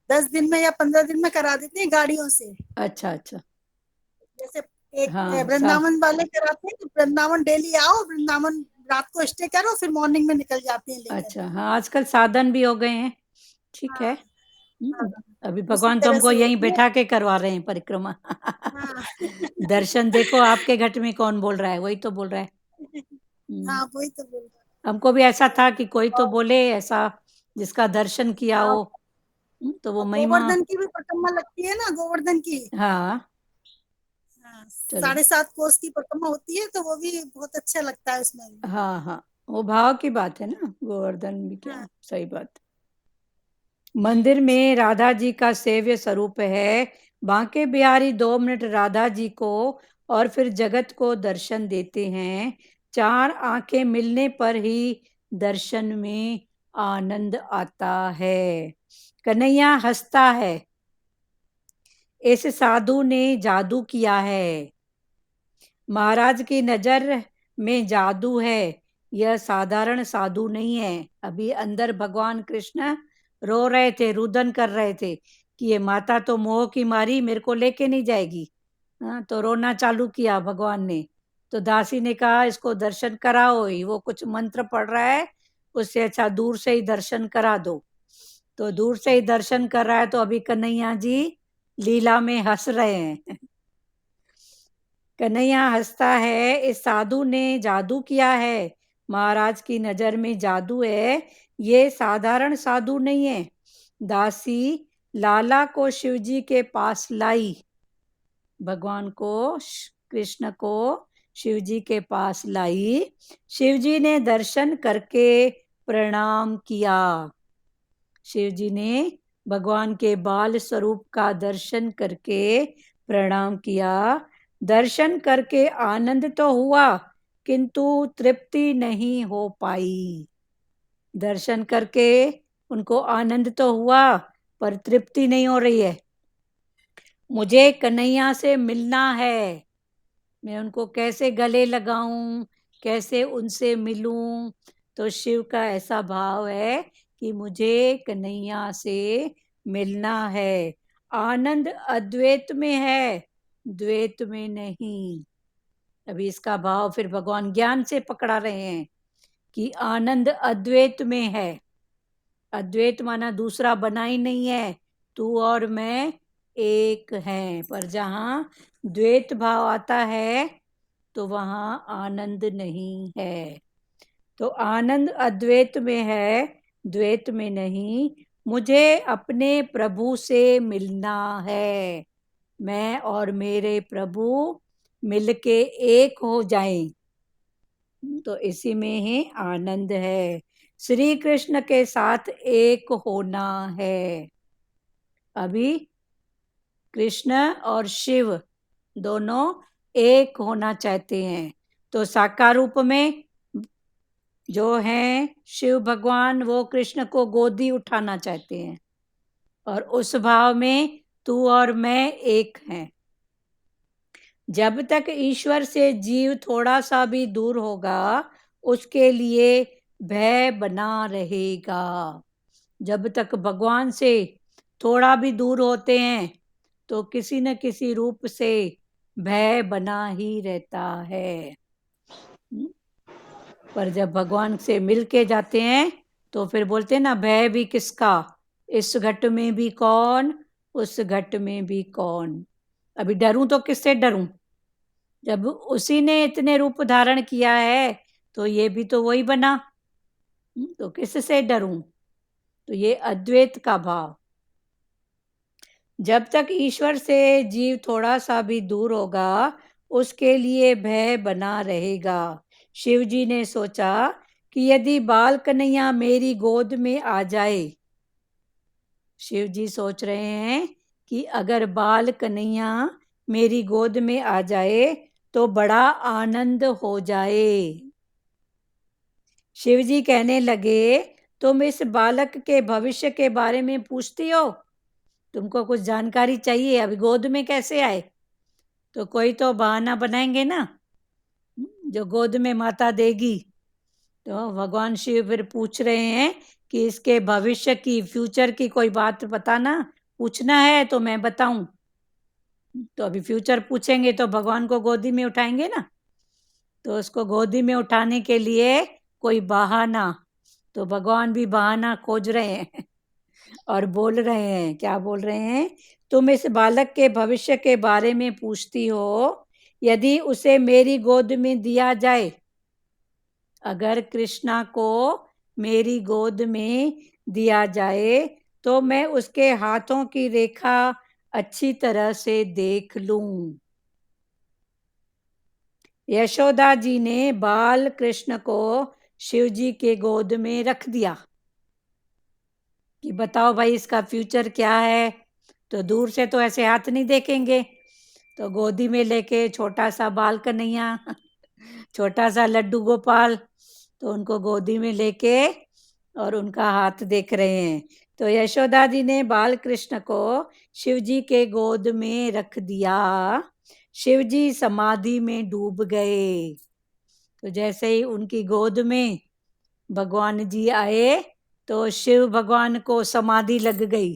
10 दिन में या 15 दिन में करा देते हैं गाड़ियों से। अच्छा अच्छा, जैसे एक हाँ वृंदावन वाले कराते हैं, तो वृंदावन डेली आओ, वृंदावन रात को स्टे करो, फिर मॉर्निंग में निकल जाते हैं लेकर। अच्छा, हाँ आजकल साधन भी हो गए हैं, ठीक है। हाँ हाँ, अभी उसी भगवान तो तरह हमको से यहीं होती है। बैठा के करवा रहे हैं परिक्रमा। हाँ दर्शन देखो, आपके घट में कौन बोल रहा है, वही तो बोल रहा है। हाँ वही तो बोल रहा हमको भी ऐसा था कि कोई तो हूँ। बोले ऐसा जिसका दर्शन किया हाँ, हो, तो वो और महिमा। गोवर्धन की भी परिक्रमा लगती है ना, गोवर्धन की। हाँ, हाँ, चलो, 7.5 कोस की परिक्रमा होती है, तो वो भी बहुत अच्छा लगता है उसमें भी। हाँ हाँ, वो भाव की बात है ना, गोवर्धन भी क्या, हाँ सही बात। मंदिर में राधा जी का सेव्य स्वरूप है। बांके बिहारी 2 मिनट राधा जी को और फिर जगत को दर्शन देते हैं। 4 आंखें मिलने पर ही दर्शन में आनंद आता है। कन्हैया हंसता है, इस साधु ने जादू किया है। महाराज की नजर में जादू है, यह साधारण साधु नहीं है। अभी अंदर भगवान कृष्ण रो रहे थे, रुदन कर रहे थे कि ये माता तो मोह की मारी मेरे को लेके नहीं जाएगी। हाँ, तो रोना चालू किया भगवान ने। तो दासी ने कहा इसको दर्शन कराओ ही, वो कुछ मंत्र पढ़ रहा है, उससे अच्छा दूर से ही दर्शन करा दो। तो दूर से ही दर्शन कर रहा है, तो अभी कन्हैया जी लीला में हंस रहे हैं। कन्हैया हंसता है, इस साधु ने जादू किया है। महाराज की नजर में जादू है, ये साधारण साधु नहीं है। दासी लाला को शिवजी के पास लाई, भगवान को, कृष्ण को शिवजी के पास लाई। शिवजी ने दर्शन करके प्रणाम किया। शिवजी ने भगवान के बाल स्वरूप का दर्शन करके प्रणाम किया। दर्शन करके आनंद तो हुआ, किंतु तृप्ति नहीं हो पाई। दर्शन करके उनको आनंद तो हुआ, पर तृप्ति नहीं हो रही है। मुझे कन्हैया से मिलना है, मैं उनको कैसे गले लगाऊं, कैसे उनसे मिलूं। तो शिव का ऐसा भाव है कि मुझे कन्हैया से मिलना है। आनंद अद्वैत में है, द्वैत में नहीं। अभी इसका भाव फिर भगवान ज्ञान से पकड़ा रहे हैं कि आनंद अद्वैत में है। अद्वैत माना दूसरा बना ही नहीं है, तू और मैं एक हैं। पर जहां द्वैत भाव आता है तो वहां आनंद नहीं है। तो आनंद अद्वैत में है, द्वैत में नहीं। मुझे अपने प्रभु से मिलना है, मैं और मेरे प्रभु मिलके एक हो जाएं, तो इसी में ही आनंद है। श्री कृष्ण के साथ एक होना है। अभी कृष्ण और शिव दोनों एक होना चाहते हैं। तो साकार रूप में जो हैं शिव भगवान, वो कृष्ण को गोदी उठाना चाहते हैं, और उस भाव में तू और मैं एक हैं। जब तक ईश्वर से जीव थोड़ा सा भी दूर होगा, उसके लिए भय बना रहेगा। जब तक भगवान से थोड़ा भी दूर होते हैं, तो किसी न किसी रूप से भय बना ही रहता है। पर जब भगवान से मिल के जाते हैं तो फिर बोलते हैं ना, भय भी किसका, इस घट में भी कौन, उस घट में भी कौन। अभी डरूं तो किससे डरूं, जब उसी ने इतने रूप धारण किया है तो ये भी तो वही बना, तो किससे डरूं। तो ये अद्वैत का भाव। जब तक ईश्वर से जीव थोड़ा सा भी दूर होगा उसके लिए भय बना रहेगा। शिव जी ने सोचा कि यदि बाल कन्हैया मेरी गोद में आ जाए, शिव जी सोच रहे हैं कि अगर बाल कन्हैया मेरी गोद में आ जाए तो बड़ा आनंद हो जाए। शिव जी कहने लगे, तुम इस बालक के भविष्य के बारे में पूछती हो, तुमको कुछ जानकारी चाहिए, अभी गोद में कैसे आए, तो कोई तो बहाना बनाएंगे ना जो गोद में माता देगी। तो भगवान शिव फिर पूछ रहे हैं कि इसके भविष्य की, फ्यूचर की कोई बात बताना, पूछना है तो मैं बताऊं। तो अभी फ्यूचर पूछेंगे तो भगवान को गोदी में उठाएंगे ना, तो उसको गोदी में उठाने के लिए कोई बहाना, तो भगवान भी बहाना खोज रहे हैं और बोल रहे हैं, क्या बोल रहे हैं, तुम इस बालक के भविष्य के बारे में पूछती हो, यदि उसे मेरी गोद में दिया जाए, अगर कृष्णा को मेरी गोद में दिया जाए तो मैं उसके हाथों की रेखा अच्छी तरह से देख लूं। यशोदा जी ने बाल कृष्ण को शिव जी के गोद में रख दिया कि बताओ भाई इसका फ्यूचर क्या है। तो दूर से तो ऐसे हाथ नहीं देखेंगे, तो गोदी में लेके छोटा सा बाल कन्हैया, छोटा सा लड्डू गोपाल, तो उनको गोदी में लेके और उनका हाथ देख रहे हैं। तो यशोदा जी ने बाल कृष्ण को शिव जी के गोद में रख दिया। शिव जी समाधि में डूब गए। तो जैसे ही उनकी गोद में भगवान जी आए तो शिव भगवान को समाधि लग गई।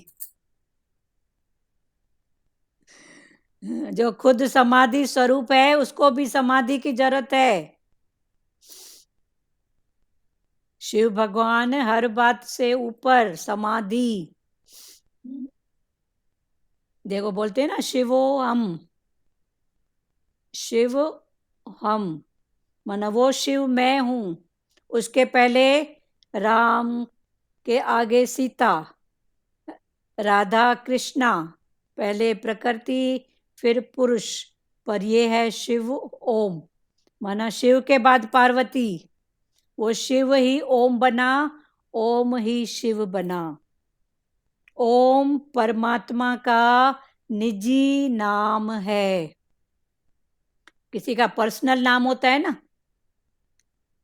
जो खुद समाधि स्वरूप है उसको भी समाधि की जरूरत है। शिव भगवान हर बात से ऊपर, समाधि। देखो बोलते हैं ना, शिवो हम, शिव हम, माना वो शिव मैं हूं, उसके पहले राम, के आगे सीता, राधा कृष्णा, पहले प्रकृति फिर पुरुष, पर ये है शिव ओम, माना शिव के बाद पार्वती, वो शिव ही ओम बना, ओम ही शिव बना। ओम परमात्मा का निजी नाम है। किसी का पर्सनल नाम होता है ना,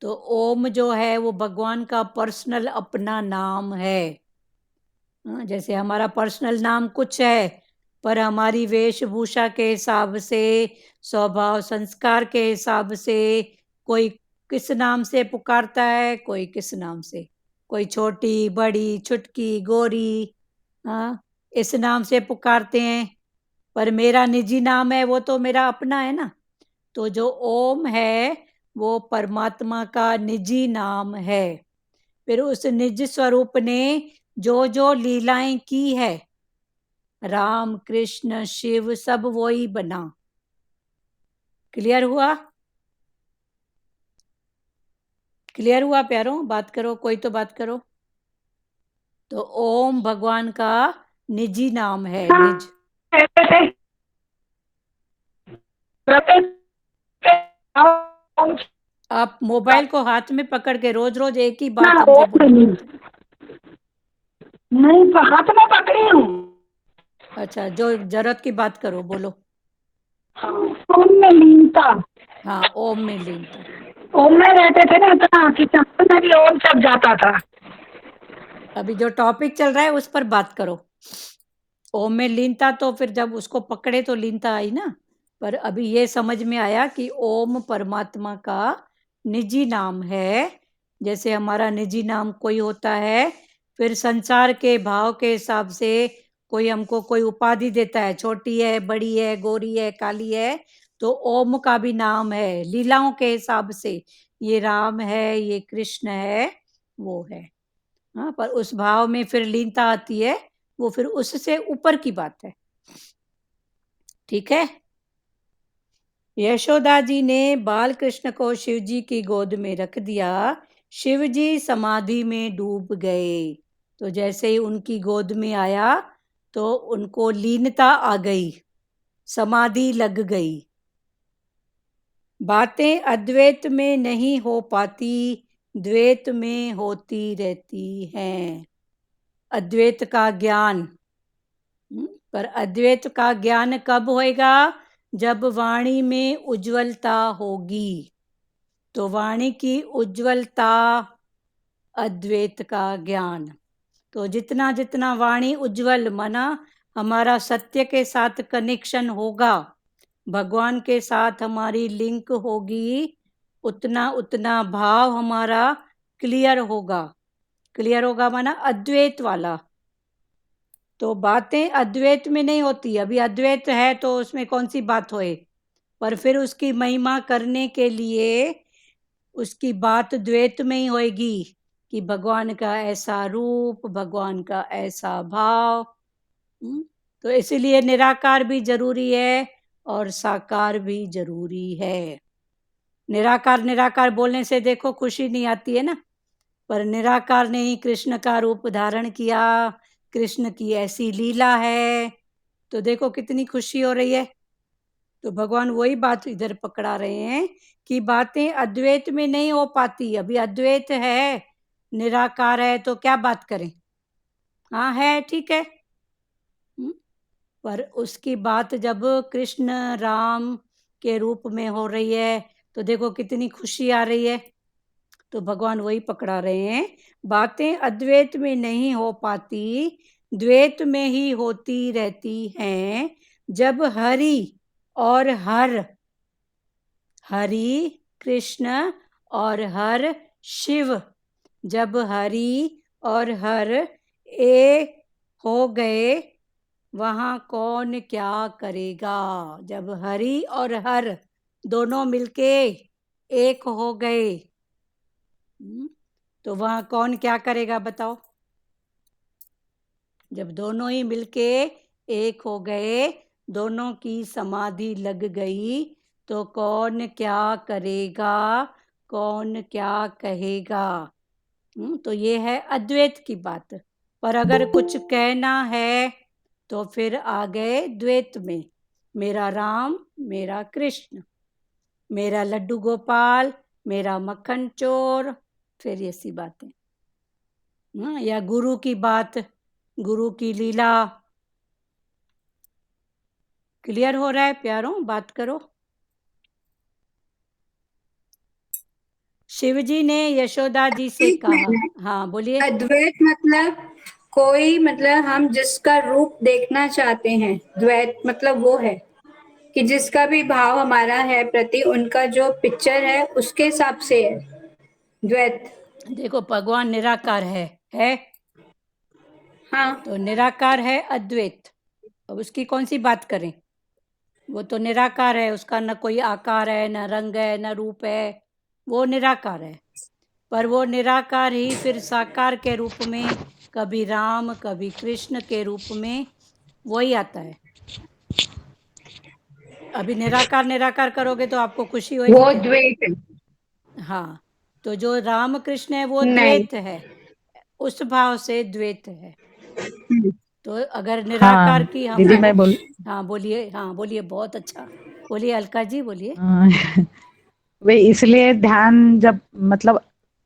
तो ओम जो है वो भगवान का पर्सनल अपना नाम है। जैसे हमारा पर्सनल नाम कुछ है, पर हमारी वेशभूषा के हिसाब से, स्वभाव संस्कार के हिसाब से कोई किस नाम से पुकारता है, कोई किस नाम से, कोई छोटी बड़ी छुटकी गोरी, हाँ इस नाम से पुकारते हैं। पर मेरा निजी नाम है वो तो मेरा अपना है ना। तो जो ओम है वो परमात्मा का निजी नाम है। फिर उस निज स्वरूप ने जो जो लीलाएं की है, राम कृष्ण शिव सब वो ही बना। क्लियर हुआ? क्लियर हुआ प्यारों? बात करो, कोई तो बात करो। तो ओम भगवान का निजी नाम है, निज। आप मोबाइल को हाथ में पकड़ के रोज रोज एक ही बात हमसे बोलो। नहीं तो हाथ में पकड़ी हूँ। अच्छा, जो जरूरत की बात करो, बोलो। ओम में लीनता। हाँ, ओम में लीनता। ओम में रहते थे ना इतना कि चप्पल में भी ओम छप जाता था। अभी जो टॉपिक चल रहा है उस पर बात करो। ओम में लीनता, तो फिर जब उसको पकड़े तो लीनता आई ना। पर अभी ये समझ में आया कि ओम परमात्मा का निजी नाम है। जैसे हमारा निजी नाम कोई होता है, फिर संसार के भाव के हिसाब से कोई हमको कोई उपाधि देता है, छोटी है, बड़ी है, गोरी है, काली है, तो ओम का भी नाम है, लीलाओं के हिसाब से ये राम है, ये कृष्ण है, वो है। हाँ, पर उस भाव में फिर लीनता आती है, वो फिर उससे ऊपर की बात है। ठीक है। यशोदा जी ने बाल कृष्ण को शिव जी की गोद में रख दिया। शिव जी समाधि में डूब गए। तो जैसे ही उनकी गोद में आया तो उनको लीनता आ गई, समाधि लग गई। बातें अद्वैत में नहीं हो पाती, द्वैत में होती रहती हैं। अद्वैत का ज्ञान, पर अद्वैत का ज्ञान कब होएगा? जब वाणी में उज्ज्वलता होगी। तो वाणी की उज्ज्वलता, अद्वैत का ज्ञान। तो जितना जितना वाणी उज्ज्वल, माना हमारा सत्य के साथ कनेक्शन होगा, भगवान के साथ हमारी लिंक होगी, उतना उतना भाव हमारा क्लियर होगा। क्लियर होगा माना अद्वैत वाला। तो बातें अद्वैत में नहीं होती। अभी अद्वैत है तो उसमें कौन सी बात होए, पर फिर उसकी महिमा करने के लिए उसकी बात द्वैत में ही होएगी कि भगवान का ऐसा रूप, भगवान का ऐसा भाव। तो इसीलिए निराकार भी जरूरी है और साकार भी जरूरी है। निराकार निराकार बोलने से देखो खुशी नहीं आती है ना, पर निराकार ने ही कृष्ण का रूप धारण किया, कृष्ण की ऐसी लीला है, तो देखो कितनी खुशी हो रही है। तो भगवान वही बात इधर पकड़ा रहे हैं कि बातें अद्वैत में नहीं हो पाती। अभी अद्वैत है, निराकार है, तो क्या बात करें? हाँ है, ठीक है, पर उसकी बात जब कृष्ण राम के रूप में हो रही है तो देखो कितनी खुशी आ रही है। तो भगवान वही पकड़ा रहे हैं, बातें अद्वैत में नहीं हो पाती, द्वैत में ही होती रहती हैं। जब हरि और हर, हरि कृष्ण और हर शिव, जब हरि और हर एक हो गए, वहां कौन क्या करेगा? जब हरि और हर दोनों मिलके एक हो गए, तो वहां कौन क्या करेगा बताओ? जब दोनों ही मिलके एक हो गए, दोनों की समाधि लग गई, तो कौन क्या करेगा, कौन क्या कहेगा? तो ये है अद्वैत की बात। पर अगर कुछ कहना है तो फिर आ गए द्वैत में। मेरा राम, मेरा कृष्ण, मेरा लड्डू गोपाल, मेरा मक्खन चोर, फिर ऐसी बातें। या गुरु की बात, गुरु की लीला। क्लियर हो रहा है प्यारों? बात करो। शिवजी ने यशोदा जी से कहा, हाँ बोलिए। अद्वैत मतलब कोई, मतलब हम जिसका रूप देखना चाहते हैं, द्वैत मतलब वो है कि जिसका भी भाव हमारा है प्रति उनका जो पिक्चर है उसके हिसाब से है द्वैत। देखो भगवान निराकार है हाँ, तो निराकार है अद्वैत। अब उसकी कौन सी बात करें? वो तो निराकार है, उसका न कोई आकार है, न रंग है, न रूप है, वो निराकार है। पर वो निराकार ही फिर साकार के रूप में, कभी राम कभी कृष्ण के रूप में वही आता है। अभी निराकार निराकार करोगे तो आपको खुशी होगी वो क्या? द्वैत है। हाँ, तो जो राम कृष्ण है वो नहीं। द्वैत है, उस भाव से द्वैत है। तो अगर हाँ निराकार की हम दीदी मैं बोल हाँ बोलिए, हाँ बोलिए, बहुत अच्छा बोलिए अलका जी, बोलिए। वे इसलिए ध्यान जब मतलब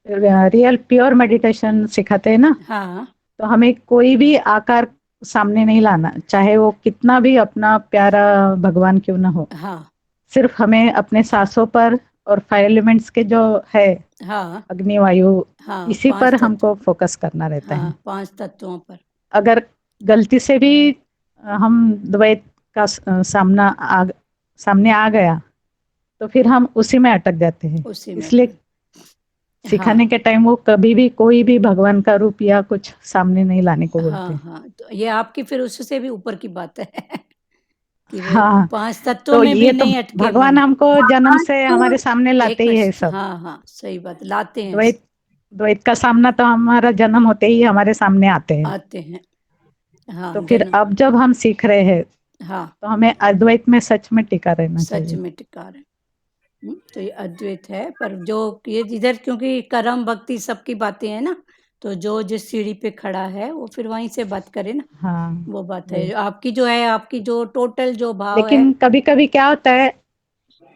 रियल प्योर मेडिटेशन सिखाते हैं ना, हाँ तो हमें कोई भी आकार सामने नहीं लाना, चाहे वो कितना भी अपना प्यारा भगवान क्यों ना हो। हाँ सिर्फ हमें अपने सांसों पर और 5 एलिमेंट्स के जो है, हाँ अग्नि वायु, हाँ, इसी 5 पर तत्व, हमको फोकस करना रहता है। हाँ 5 तत्वों पर। अगर गलती से भी हम द्वैत का सामने आ गया तो फिर हम उसी में अटक जाते हैं। उसी में इसलिए सिखाने के टाइम वो कभी भी कोई भी भगवान का रूप या कुछ सामने नहीं लाने को बोलते हाँ हैं। हाँ, तो ये आपकी फिर उससे भी ऊपर की बात है कि वो हाँ, 5 तत्वों तो में भी ये तो नहीं अटके भगवान मन। हमको जन्म से हमारे सामने एक लाते ही है मिनट, सब। हाँ, सही बात, लाते हैं, द्वैत द्वैत का सामना तो हमारा जन्म होते ही हमारे सामने आते हैं। आते हैं। हाँ, तो फिर अब जब हम सीख रहे हैं हाँ, तो हमें अद्वैत में सच में टिका रहना सच चाहिए। में टिका रहे। तो ये अद्वैत है, पर जो ये इधर क्योंकि कर्म भक्ति सबकी बातें हैं ना, तो जो जिस सीढ़ी पे खड़ा है वो फिर वहीं से बात करे ना, हाँ, वो बात है। वही। आपकी जो है, आपकी जो टोटल जो भाव है, लेकिन कभी कभी क्या होता है,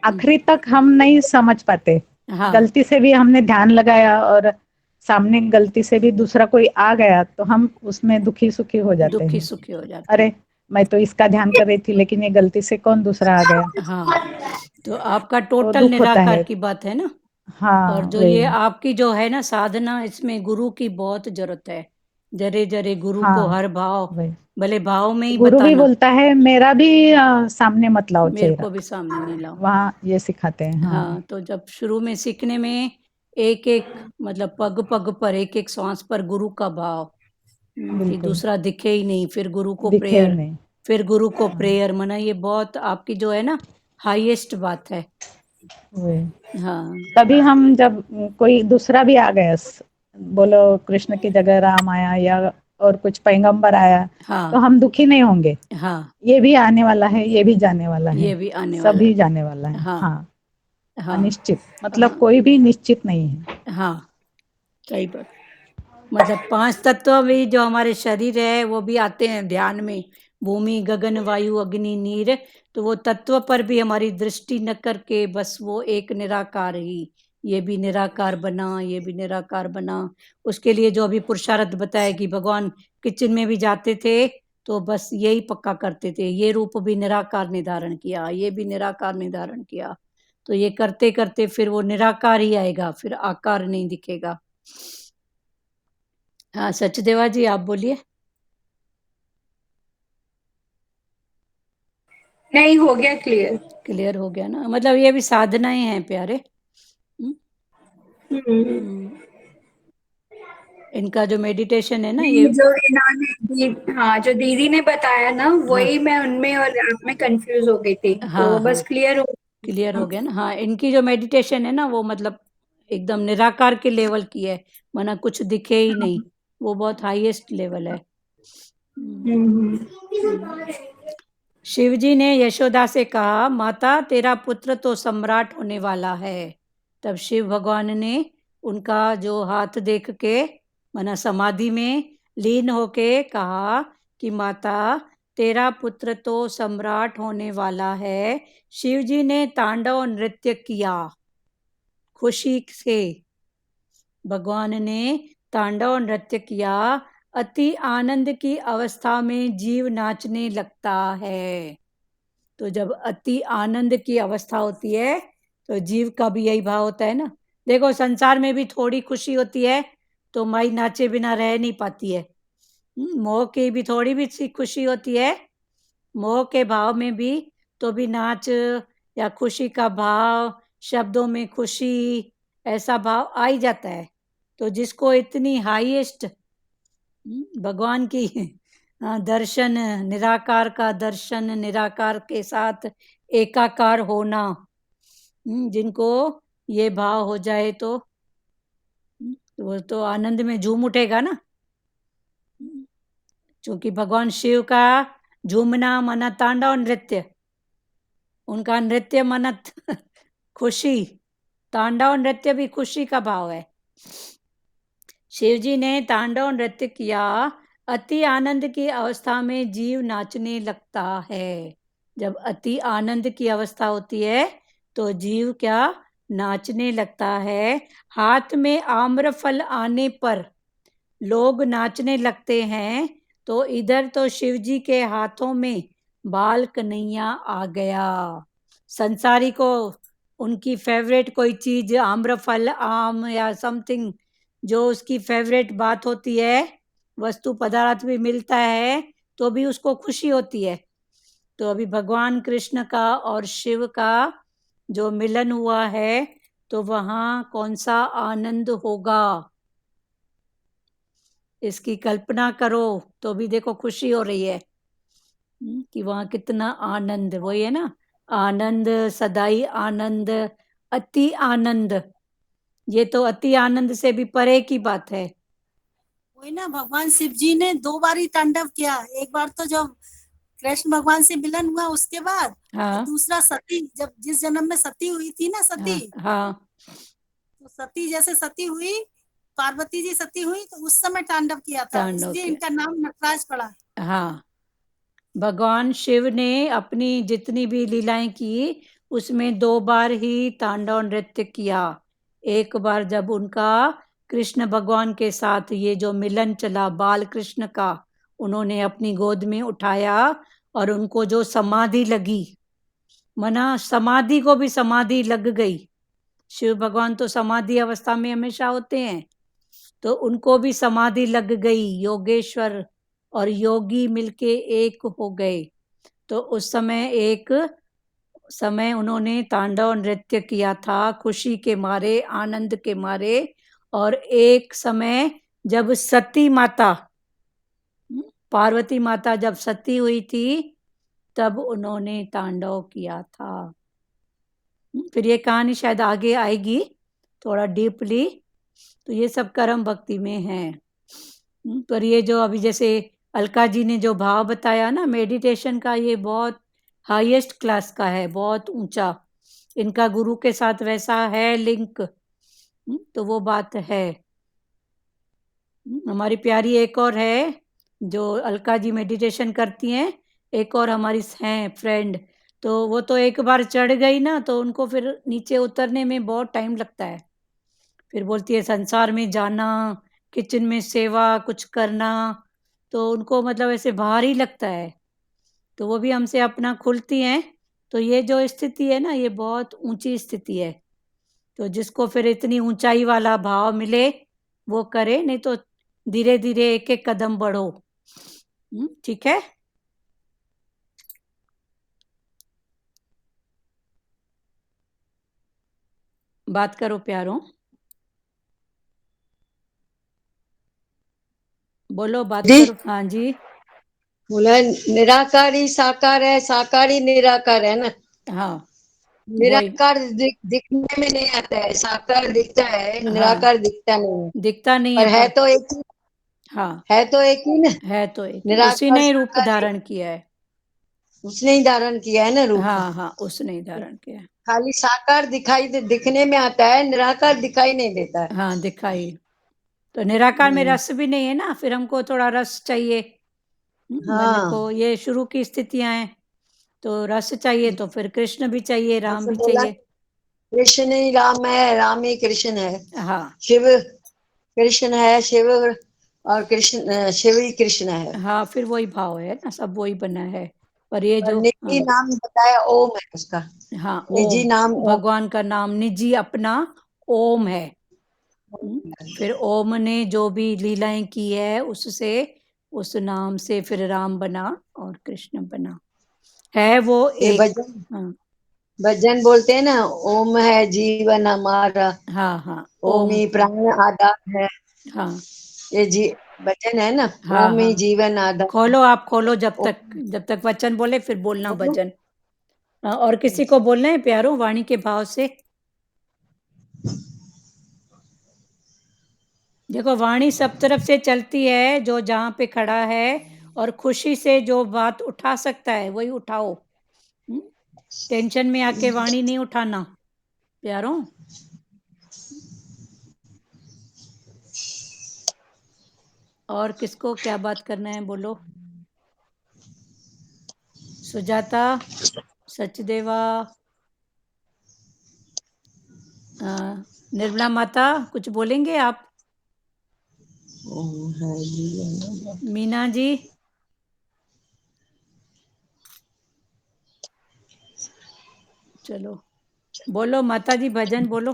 आखिरी तक हम नहीं समझ पाते। हाँ, गलती से भी हमने ध्यान लगाया और सामने गलती से भी दूसरा कोई आ गया तो हम उसमें दुखी सुखी हो जाते दुखी हैं। सुखी हो जाते अरे, मैं तो इसका ध्यान कर रही थी लेकिन ये गलती से कौन दूसरा आ गया, हैं। हाँ, तो आपका तो टोटल दुख होता निराकार है। की बात है ना। हाँ, और जो वही। ये आपकी जो है ना साधना, इसमें गुरु की बहुत जरूरत है। जरे जरे गुरु को हाँ, हर भाव, वही। भले भाव में ही गुरु भी बताना, बोलता है मेरा भी सामने मत लाओ मेरे चेहरा, को भी सामने नहीं लाओ। वहाँ ये सिखाते हैं। हाँ, हाँ, तो जब शुरू में सीखने में एक एक मतलब पग पग पर, एक एक सांस पर गुरु का भाव, कि बिल्कुल, दूसरा दिखे ही नहीं, फिर गुरु को दिखे ही प्रेयर, नहीं। फिर गुरु को हाँ, प्रेयर, माना ये बहुत आपकी जो है ना हाईएस्ट बात है। वही। हाँ, तभी हम जब कोई दूसरा भी आ गया, बोलो कृष्ण की जगह राम आया या और कुछ पैगंबर आया, हाँ, तो हम दुखी नहीं होंगे। हाँ, ये भी आने वाला है, ये भी जाने वाला है, ये भी आने वाला सभी है। जाने वाला है। हाँ, हाँ, हाँ, अनिश्चित, मतलब हाँ, कोई भी निश्चित नहीं है। हाँ, सही बात। मतलब 5 तत्व भी जो हमारे शरीर है वो भी आते हैं ध्यान में, भूमि गगन वायु अग्नि नीर, तो वो तत्व पर भी हमारी दृष्टि न करके बस वो एक निराकार ही, ये भी निराकार बना, ये भी निराकार बना। उसके लिए जो अभी पुरुषार्थ बताया कि भगवान किचन में भी जाते थे तो बस यही पक्का करते थे, ये रूप भी निराकार ने धारण किया, ये भी निराकार ने धारण किया। तो ये करते करते फिर वो निराकार ही आएगा, फिर आकार नहीं दिखेगा। हाँ, सचदेवा जी आप बोलिए। नहीं, हो गया क्लियर। क्लियर हो गया ना, मतलब ये भी साधनाएं हैं प्यारे। हम्म, इनका जो मेडिटेशन है ना ये, नहीं, जो हाँ, जो दीदी ने बताया ना, हाँ, वही मैं उनमें और आप में कंफ्यूज हो गई थी, तो हाँ, बस क्लियर हो। क्लियर हो गया ना। हाँ, इनकी जो मेडिटेशन है ना वो मतलब एकदम निराकार के लेवल की है, माना कुछ दिखे ही नहीं, वो बहुत हाईएस्ट लेवल है। शिव जी ने यशोदा से कहा, माता तेरा पुत्र तो सम्राट होने वाला है। तब शिव भगवान ने उनका जो हाथ देख के, माना समाधि में लीन होके कहा कि माता तेरा पुत्र तो सम्राट होने वाला है। शिव जी ने तांडव नृत्य किया खुशी से, भगवान ने तांडव नृत्य किया। अति आनंद की अवस्था में जीव नाचने लगता है। तो जब अति आनंद की अवस्था होती है तो जीव का भी यही भाव होता है ना। देखो संसार में भी थोड़ी खुशी होती है तो माई नाचे बिना रह नहीं पाती है। मोह की भी थोड़ी भी सी खुशी होती है, मोह के भाव में भी, तो भी नाच या खुशी का भाव, शब्दों में खुशी, ऐसा भाव आ ही जाता है। तो जिसको इतनी हाईएस्ट भगवान की दर्शन, निराकार का दर्शन, निराकार के साथ एकाकार होना, जिनको ये भाव हो जाए तो वो तो आनंद में झूम उठेगा ना। क्योंकि भगवान शिव का झूमना माना तांडव नृत्य, उनका नृत्य माना खुशी, तांडव नृत्य भी खुशी का भाव है। शिव जी ने तांडव नृत्य किया। अति आनंद की अवस्था में जीव नाचने लगता है। जब अति आनंद की अवस्था होती है तो जीव क्या नाचने लगता है। हाथ में आम्रफल आने पर लोग नाचने लगते हैं। तो इधर तो शिव जी के हाथों में बाल कन्हैया आ गया। संसारी को उनकी फेवरेट कोई चीज, आम्रफल, आम या समथिंग, जो उसकी फेवरेट बात होती है, वस्तु पदार्थ भी मिलता है तो भी उसको खुशी होती है। तो अभी भगवान कृष्ण का और शिव का जो मिलन हुआ है तो वहां कौन सा आनंद होगा, इसकी कल्पना करो तो भी देखो खुशी हो रही है। कि वहाँ कितना आनंद, वही है ना, आनंद, सदाई आनंद, अति आनंद। ये तो अति आनंद से भी परे की बात है। वही ना, भगवान शिव जी ने 2 बार ही तांडव किया। एक बार तो जब कृष्ण भगवान से मिलन हुआ उसके बाद, और हाँ दूसरा सती, जब जिस जन्म में सती हुई थी ना, हाँ सती, हाँ तो सती जैसे सती हुई, पार्वती जी सती हुई, तो उस समय तांडव किया था, तांडव इसलिए किया। इनका नाम नटराज पड़ा। हाँ, भगवान शिव ने अपनी जितनी भी लीलाएं की उसमें 2 बार ही तांडव नृत्य किया। एक बार जब उनका कृष्ण भगवान के साथ ये जो मिलन चला बाल कृष्ण का, उन्होंने अपनी गोद में उठाया और उनको जो समाधि लगी, मना समाधि को भी समाधि लग गई। शिव भगवान तो समाधि अवस्था में हमेशा होते हैं, तो उनको भी समाधि लग गई। योगेश्वर और योगी मिलके एक हो गए। तो उस समय एक समय उन्होंने तांडव नृत्य किया था खुशी के मारे, आनंद के मारे। और एक समय जब सती माता, पार्वती माता जब सती हुई थी, तब उन्होंने तांडव किया था। फिर ये कहानी शायद आगे आएगी थोड़ा डीपली। तो ये सब कर्म भक्ति में है। पर ये जो अभी जैसे अलका जी ने जो भाव बताया ना मेडिटेशन का, ये बहुत हाईएस्ट क्लास का है, बहुत ऊंचा। इनका गुरु के साथ वैसा है लिंक, तो वो बात है। हमारी प्यारी एक और है जो अलका जी मेडिटेशन करती हैं, एक और हमारी हैं फ्रेंड, तो वो तो एक बार चढ़ गई ना, तो उनको फिर नीचे उतरने में बहुत टाइम लगता है। फिर बोलती है संसार में जाना, किचन में सेवा कुछ करना, तो उनको मतलब ऐसे भारी लगता है। तो वो भी हमसे अपना खुलती हैं। तो ये जो स्थिति है ना, ये बहुत ऊंची स्थिति है। तो जिसको फिर इतनी ऊंचाई वाला भाव मिले वो करे, नहीं तो धीरे धीरे एक एक कदम बढ़ो। ठीक है। बात करो प्यारों, बोलो बात जी। करो। हाँ जी। बोला निराकार ही साकार है, साकार ही निराकार है ना। हाँ वही, निराकार दिखने में नहीं आता है, साकार दिखता है, हाँ निराकार दिखता नहीं है। दिखता नहीं पर है है पर तो एक ही, हाँ है तो एक ही ना। है तो एक ही, उसी निराकार ने ही रूप साकार धारण किया है। उसने ही धारण किया है ना रूप। हाँ हाँ उसने ही धारण किया है। खाली साकार दिखने में आता है, निराकार दिखाई नहीं देता है। हाँ दिखाई। तो निराकार में रस भी नहीं है ना, फिर हमको थोड़ा रस चाहिए। मन हाँ। को, ये शुरू की स्थितियां हैं, तो रस चाहिए, तो फिर कृष्ण भी चाहिए, राम जैसे भी बोला चाहिए। कृष्ण ही राम है, राम ही कृष्ण है। हाँ शिव कृष्ण है, शिव और कृष्ण, शिव ही कृष्ण है। हाँ फिर वही भाव है ना, सब वही बना है। पर ये और जो निजी नाम बताया ओम है उसका। हाँ निजी ओम, नाम ओम। भगवान का नाम निजी अपना ओम है। फिर ओम ने जो भी लीलाएं की है उससे, उस नाम से फिर राम बना और कृष्ण बना, है वो ये एक। भजन भजन बोलते हैं ना, ओम है जीवन हमारा, हाँ हाँ ओम ओम। ही प्राण आधार है। हाँ ये जी भजन है ना, हाँ ओम ही हाँ जीवन आधार। खोलो, आप खोलो, जब ओम। तक वचन बोले फिर बोलना बोलो। भजन। और किसी को बोलना है प्यारो वाणी के भाव से। देखो वाणी सब तरफ से चलती है, जो जहाँ पे खड़ा है और खुशी से जो बात उठा सकता है वही उठाओ। टेंशन में आके वाणी नहीं उठाना प्यारो। और किसको क्या बात करना है बोलो। सुजाता, सचदेवा, निर्मला माता, कुछ बोलेंगे आप? ओम है जीवन। मीना जी, चलो बोलो माता जी, भजन बोलो।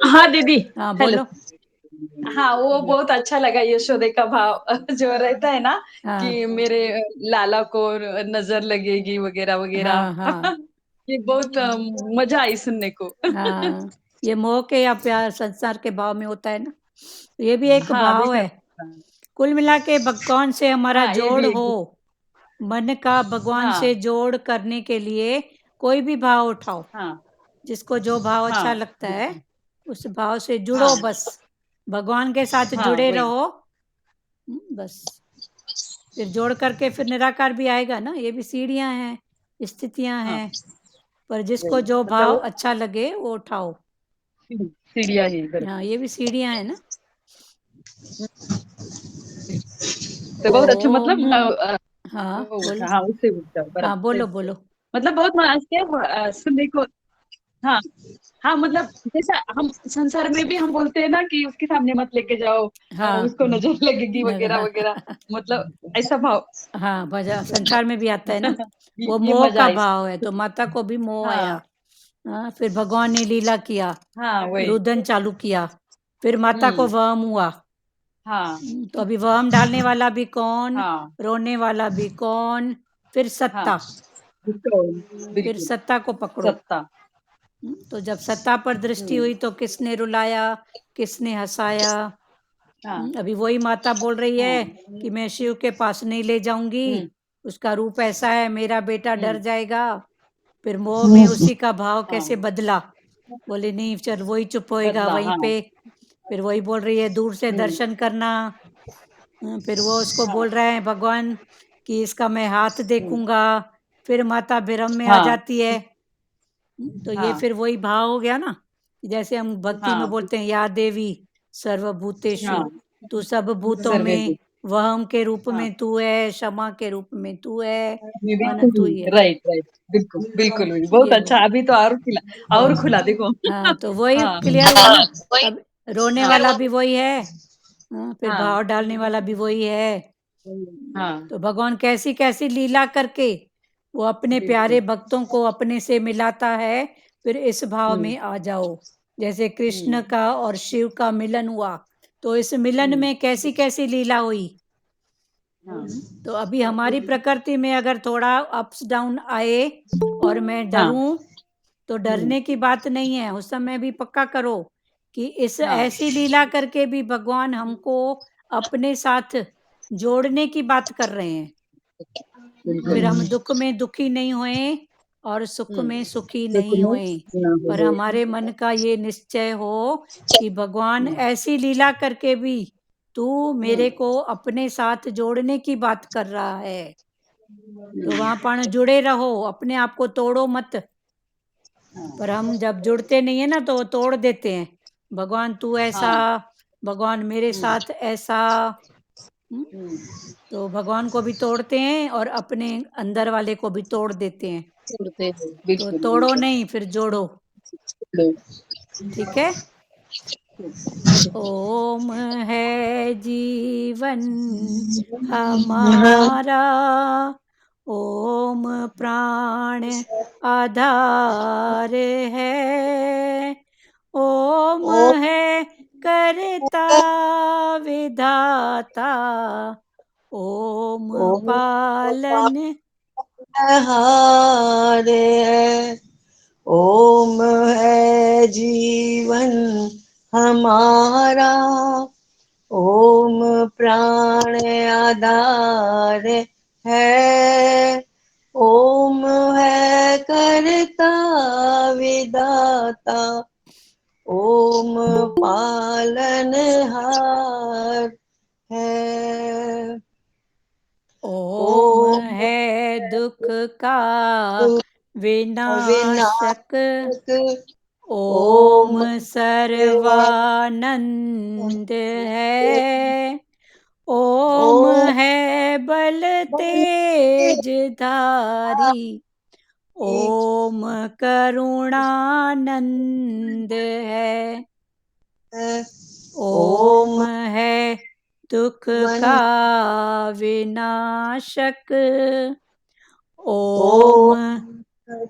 हाँ दीदी। हाँ हेलो। बोलो। हाँ वो बहुत अच्छा लगा यशोदे का भाव जो रहता है ना, हाँ कि मेरे लाला को नजर लगेगी वगैरह वगैरह। हाँ हाँ ये बहुत मजा आई सुनने को। हाँ, ये मोह के या प्यार संसार के भाव में होता है ना, तो ये भी एक हाँ भाव देखा। है। कुल मिला के भगवान से हमारा हाँ ये जोड़ भी हो, एक। मन का भगवान हाँ। से जोड़ करने के लिए कोई भी भाव उठाओ, हाँ जिसको जो भाव अच्छा हाँ लगता है उस भाव से जुड़ो, हाँ बस भगवान के साथ हाँ जुड़े वही रहो। बस फिर जोड़ करके फिर निराकार भी आएगा ना। ये भी सीढ़ियां हैं, स्थितियां हाँ हैं, पर जिसको वही जो मतलब भाव वो अच्छा लगे वो उठाओ। सीढ़ियाँ ही बराबर। हाँ, ये भी सीढ़ियां हैं ना। तो बहुत अच्छा मतलब ओम। हाँ वो बोलो, उठा, हाँ उससे उठा हाँ बराबर बोलो सही। बोलो। मतलब बहुत मस्त है सुनने को। हाँ हाँ मतलब जैसा हम संसार में भी हम बोलते हैं ना कि उसके सामने मत लेके जाओ, हाँ उसको नजर लगेगी वगैरह हाँ वगैरह, मतलब ऐसा भाव। हाँ, भजा संसार में भी आता है ना। वो ये मोह मजा का है भाव है, इसमें। तो माता को भी मोह आया। हाँ हाँ, फिर भगवान ने लीला किया, हाँ वही। रुदन चालू किया, फिर माता को वहम हुआ। हाँ तो अभी वहम डालने वाला भी कौन, हाँ रोने वाला भी कौन, फिर हाँ सत्ता। बिल्कुल फिर बिल्कुल सत्ता को पकड़ो। सत्ता। तो जब सत्ता पर दृष्टि हुई तो किसने रुलाया, किसने हंसाया। हाँ अभी वही माता बोल रही हाँ है कि मैं शिव के पास नहीं ले जाऊंगी, हम्म उसका रूप ऐसा है, मेरा बेटा डर हम्म जाएगा। फिर मोह में उसी का भाव हाँ कैसे बदला, बोले नहीं चल वही चुप होएगा बदला वहीं हाँ पे। फिर वही बोल रही है दूर से हम्म दर्शन करना। फिर वो उसको बोल रहे हैं भगवान कि इसका मैं हाथ देखूंगा। फिर माता भ्रम में आ हाँ जाती है। तो ये हाँ फिर वही भाव हो गया ना, कि जैसे हम भक्ति में हाँ बोलते हैं या देवी सर्वभूतेषु, हाँ तू सब भूतों सर्वे में, भी वहम के रूप हाँ में तू है, क्षमा के रूप में तू है, माना तू ही है। राइट राइट बिल्कुल बिल्कुल वही। बहुत ये अच्छा, अभी तो और खुला देखो। हाँ, तो वही हाँ क्लियर हुआ ना। अब रोने हाँ वाला भी वही है, हाँ, फिर हाँ भाव डालने वाला भी वही है। हाँ तो भगवान कैसी कैसी लीला करके वो अपने प्यारे बिल्कुल भक्तों को अपने से मिलाता है। फिर इस भाव में आ जाओ। जैसे कृष्ण का और शिव का मिलन हुआ, तो इस मिलन में कैसी कैसी लीला हुई। हाँ तो अभी हमारी प्रकृति में अगर थोड़ा अप्स डाउन आए और मैं हाँ डरूं, तो डरने की बात नहीं है। उस समय भी पक्का करो कि इस हाँ ऐसी लीला करके भी भगवान हमको अपने साथ जोड़ने की बात कर रहे हैं। फिर हम दुख में दुखी नहीं हुए और सुख में सुखी नहीं हुए, पर हमारे मन का ये निश्चय हो कि भगवान ऐसी लीला करके भी तू मेरे को अपने साथ जोड़ने की बात कर रहा है। तो वहां पर जुड़े रहो, अपने आप को तोड़ो मत। पर हम जब जुड़ते नहीं है ना तो वो तोड़ देते हैं। भगवान तू ऐसा, भगवान मेरे साथ ऐसा। तो भगवान को भी तोड़ते हैं और अपने अंदर वाले को भी तोड़ देते हैं। छोड़ते हैं तो बिल्कुल तोड़ो बिल्कुल। नहीं, फिर जोड़ो। ठीक है। ओम है जीवन हमारा, ओम प्राण आधार है, ओम है करता विधाता, ओम पालन। हारे है, ओम है जीवन हमारा, ओम प्राण आधार है, ओम है करता विदाता, ओम पालन हार है, ओम ओम है दुख का विनाशक, विनाशक, ओम ओम सर्वानंद है, ओम ओम है बल तेज धारी, ओम करुणानंद है, ओम ओम है दुख वन का विनाशक, ओम। ओम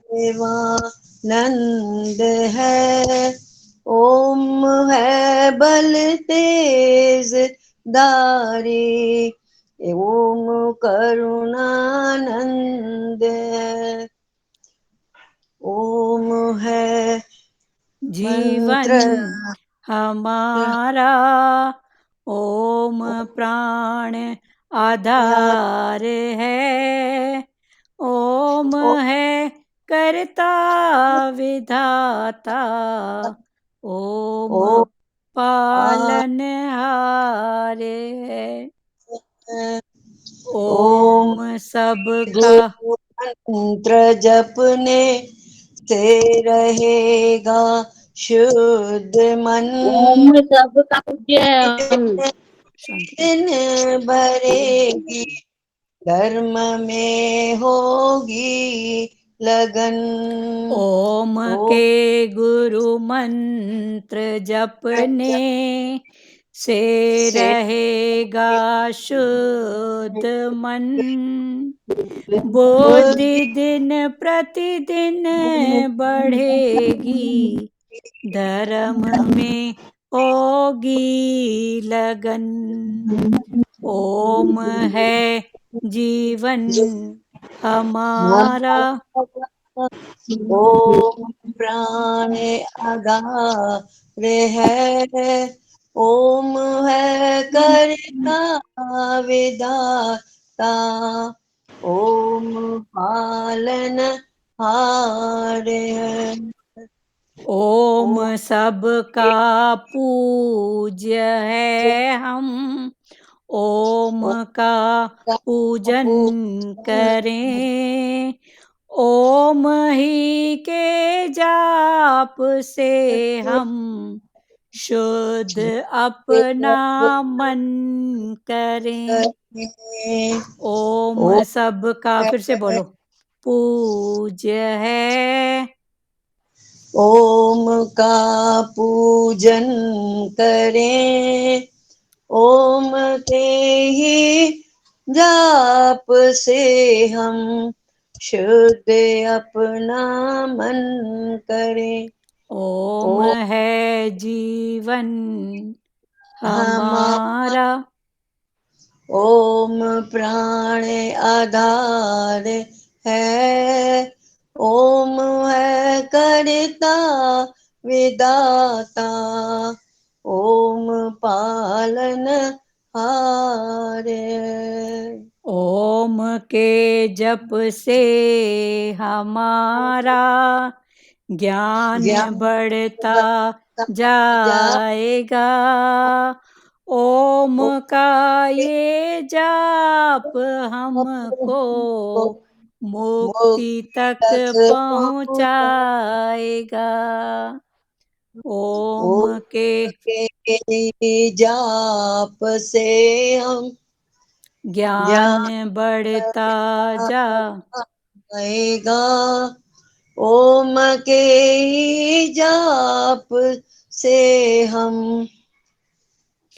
देवानंद है, ओम है बल तेज दारी, ओम करुणानंद है, ओम है जीवन मंत्र हमारा, ओम प्राण आधार है, ओम है करता विधाता, ओम ओम पालन हारे है, ओम ओम सबका गुरु मंत्र जपने से रहेगा शुद्ध मन, ओम सबका पूज्य शांति। दिन भरेगी धर्म में होगी लगन। ओम ओम के गुरु मंत्र जपने से से रहेगा शुद्ध मन, बुद्धि दिन प्रतिदिन बढ़ेगी, धर्म में होगी लगन। ओम है जीवन हमारा, ओम प्राण आधार है, ओम है करता विधाता, ओम पालन हार है। ओम सबका पूज्य है हम, ओम का पूजन करें, ओम ही के जाप से हम शुद्ध अपना मन करें। ओम सबका, फिर से बोलो, पूज्य है, ओम का पूजन करें, ओम के ही जाप से हम शुद्ध अपना मन करें। ओम है जीवन हमारा हमारा, ओम प्राण आधार है, ओम है करता विदाता, ओम पालन हारे। ओम के जप से हमारा ज्ञान बढ़ता जाएगा, ओम का ये जाप हमको मुक्ति तक पहुँचाएगा। ओम के जाप से हम ज्ञान बढ़ता जाएगा, ओम के ही जाप से हम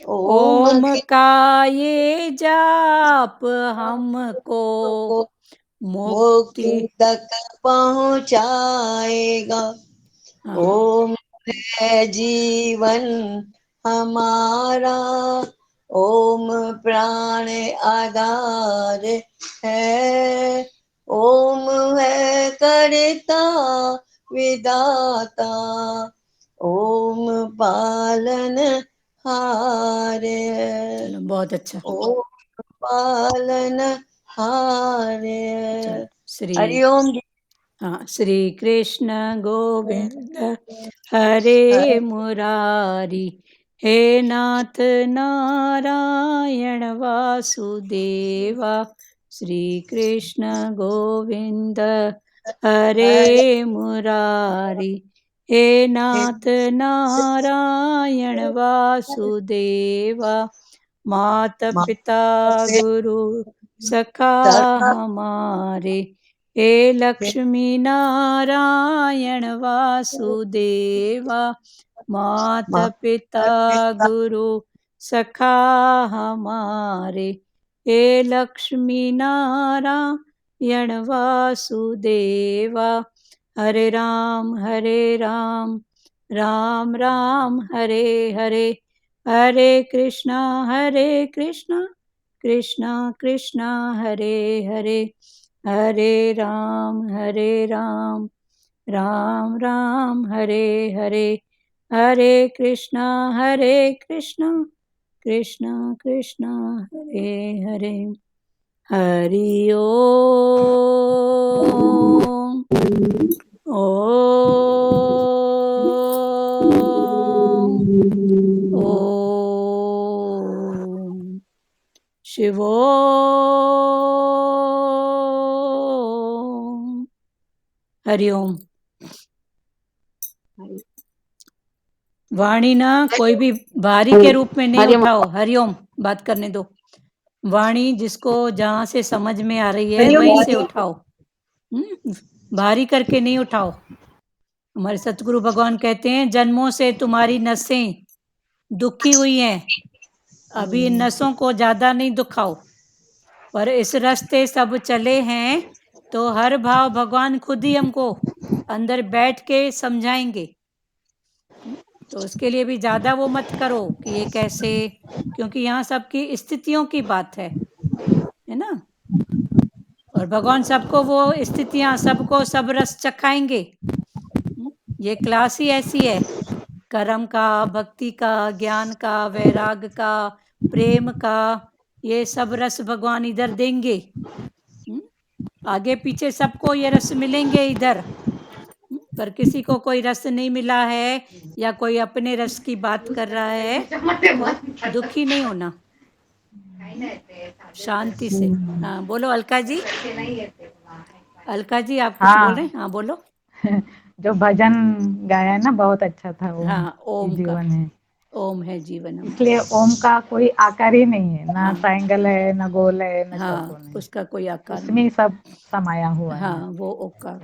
ओम का ये जाप हमको मुक्ति तक पहुँचाएगा। हाँ। ओम है जीवन हमारा, ओम प्राण आधार है, ओम है करता विदाता, ओम पालन हारे। चलो बहुत अच्छा। ओम पालन हारे। चलो श्री हरिओम। हाँ, श्री कृष्ण गोविंद हरे मुरारी, हे नाथ नारायण वासुदेवा, श्री कृष्ण गोविंद हरे मुरारी, हे नाथ नारायण वासुदेवा, माता पिता गुरु सखा हमारे, हे लक्ष्मी नारायण वासुदेवा, माता पिता गुरु सखा हमारे, हे लक्ष्मी नारायण वासुदेवा, हरे राम राम राम हरे हरे, हरे कृष्णा कृष्णा कृष्णा हरे हरे, हरे राम राम राम हरे हरे, हरे कृष्णा कृष्णा कृष्णा कृष्णा हरे हरे। हरि ओम। ओम ओम शिवोम। हरि ओम। वाणी ना कोई भी भारी के रूप में नहीं उठाओ। हरिओम बात करने दो। वाणी जिसको जहां से समझ में आ रही है वहीं से उठाओ। भारी करके नहीं उठाओ। हमारे सतगुरु भगवान कहते हैं जन्मों से तुम्हारी नसें दुखी हुई हैं, अभी इन नसों को ज्यादा नहीं दुखाओ, पर इस रास्ते सब चले हैं तो हर भाव भगवान खुद ही हमको अंदर बैठ के समझाएंगे। तो उसके लिए भी ज्यादा वो मत करो कि ये कैसे, क्योंकि यहाँ सबकी स्थितियों की बात है ना। और भगवान सबको वो स्थितियां, सबको सब रस चखाएंगे। ये क्लास ही ऐसी है, कर्म का, भक्ति का, ज्ञान का, वैराग का, प्रेम का, ये सब रस भगवान इधर देंगे। आगे पीछे सबको ये रस मिलेंगे इधर, पर किसी को कोई रस नहीं मिला है या कोई अपने रस की बात कर रहा है तो दुखी नहीं होना, शांति से। हाँ बोलो अलका जी। अलका जी आप कुछ बोल रहे हैं? हाँ बोलो। जो भजन गाया ना बहुत अच्छा था। ओम हाँ ओम जीवन का, है, ओम है जीवन हमारा। इसलिए ओम का कोई आकार ही नहीं है, ना हाँ। ट्रायंगल है, ना गोल है, ना हाँ चौकोन है, उसका कोई आकार उसमें नहीं। सब समाया हुआ हाँ है। वो ओकार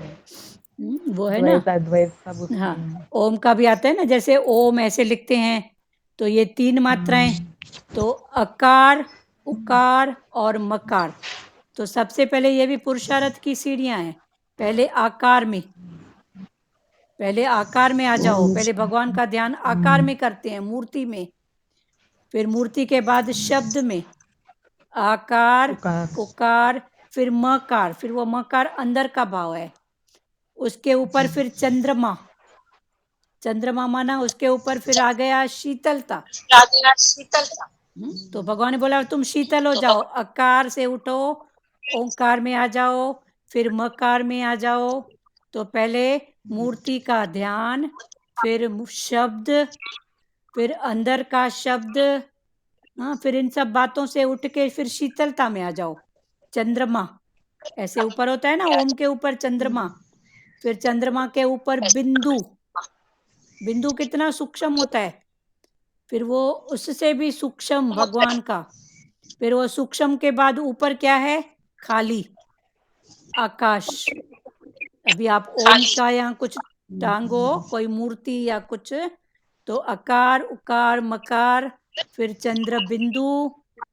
वो है ना। द्वैत अद्वैत सब उसमें हाँ है। ओम का भी आता है ना, जैसे ओम ऐसे लिखते हैं तो ये 3 मात्राएं, तो अकार, उकार और मकार। तो सबसे पहले ये भी पुरुषार्थ की सीढ़ियां हैं। पहले आकार में, पहले आकार में आ जाओ। पहले भगवान का ध्यान आकार में करते हैं, मूर्ति में। फिर मूर्ति के बाद शब्द में, आकार, उकार, फिर मकार। फिर वो मकार अंदर का भाव है। उसके ऊपर फिर चंद्रमा, चंद्रमा माना उसके ऊपर फिर आ गया शीतलता। तो भगवान ने बोला तुम शीतल हो जाओ, अकार से उठो, ओंकार में आ जाओ, फिर मकार में आ जाओ। तो पहले मूर्ति का ध्यान, फिर शब्द, फिर अंदर का शब्द। हाँ फिर इन सब बातों से उठ के फिर शीतलता में आ जाओ। चंद्रमा ऐसे ऊपर होता है ना, ओम के ऊपर चंद्रमा, फिर चंद्रमा के ऊपर बिंदु। बिंदु कितना सूक्ष्म होता है, फिर वो उससे भी सूक्ष्म भगवान का। फिर वो सूक्ष्म के बाद ऊपर क्या है, खाली आकाश। अभी आप ओम का यहाँ कुछ टांगो, कोई मूर्ति या कुछ, तो अकार, उकार, मकार, फिर चंद्र बिंदु,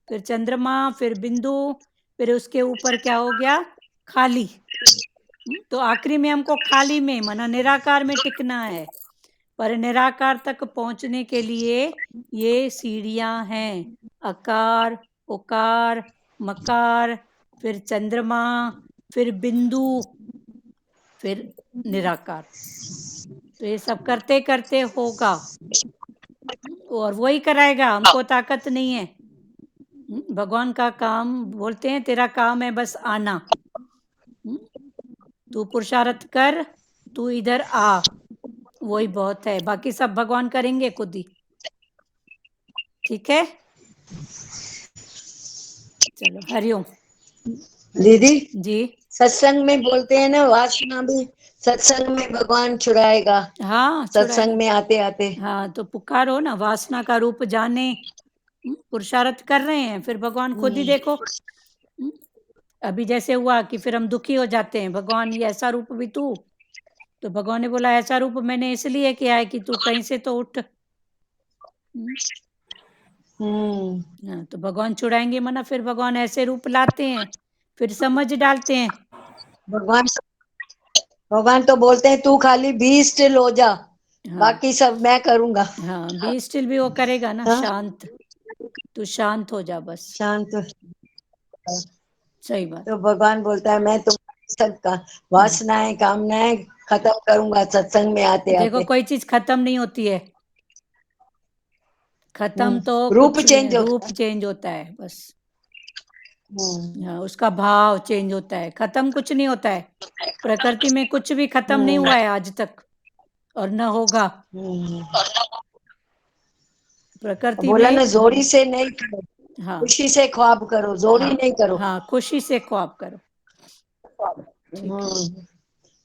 फिर चंद्रमा, फिर बिंदु, फिर उसके ऊपर क्या हो गया, खाली। तो आखिरी में हमको खाली में माना निराकार में टिकना है। पर निराकार तक पहुंचने के लिए ये सीढ़ियां हैं, अकार, उकार, मकार, फिर चंद्रमा, फिर बिंदु, फिर निराकार। तो ये सब करते करते होगा, और वही कराएगा, हमको ताकत नहीं है। भगवान का काम, बोलते हैं तेरा काम है बस आना। तू पुरुषार्थ कर, तू इधर आ, वही बहुत है। बाकी सब भगवान करेंगे खुद ही। ठीक है, चलो हरिओम। दीदी जी सत्संग में बोलते हैं ना, वासना भी सत्संग में भगवान छुड़ाएगा। हाँ सत्संग में आते आते। हाँ तो पुकारो ना, वासना का रूप जाने। पुरुषार्थ कर रहे हैं, फिर भगवान खुद ही देखो। अभी जैसे हुआ कि फिर हम दुखी हो जाते हैं, भगवान ये ऐसा रूप भी तू, तो भगवान ने बोला ऐसा रूप मैंने इसलिए किया है कि तू कहीं से तो उठ। हाँ तो भगवान छुड़ाएंगे मना, फिर भगवान ऐसे रूप लाते हैं, फिर समझ डालते हैं। भगवान तो बोलते हैं तू खाली बी स्टिल हो जा, हाँ, बाकी सब मैं करूंगा। हाँ बी स्टिल भी वो करेगा ना। हाँ? शांत, तू शांत हो जा बस। शांत। सही बात। तो भगवान बोलता है मैं तुम्हारी सबका वासनाएं कामनाएं खत्म करूंगा सत्संग में आते देखो आते। कोई चीज खत्म नहीं होती है, खत्म तो रूप कुछ चेंज नहीं, होता रूप है। चेंज होता है बस। हाँ, उसका भाव चेंज होता है, खत्म कुछ नहीं होता है। प्रकृति में कुछ भी खत्म नहीं हुआ है आज तक और न होगा। प्रकृति बोला में ना, जोड़ी से नहीं करो, हाँ खुशी से ख्वाब करो, जोड़ी हाँ, नहीं करो। हाँ, खुशी से ख्वाब करो।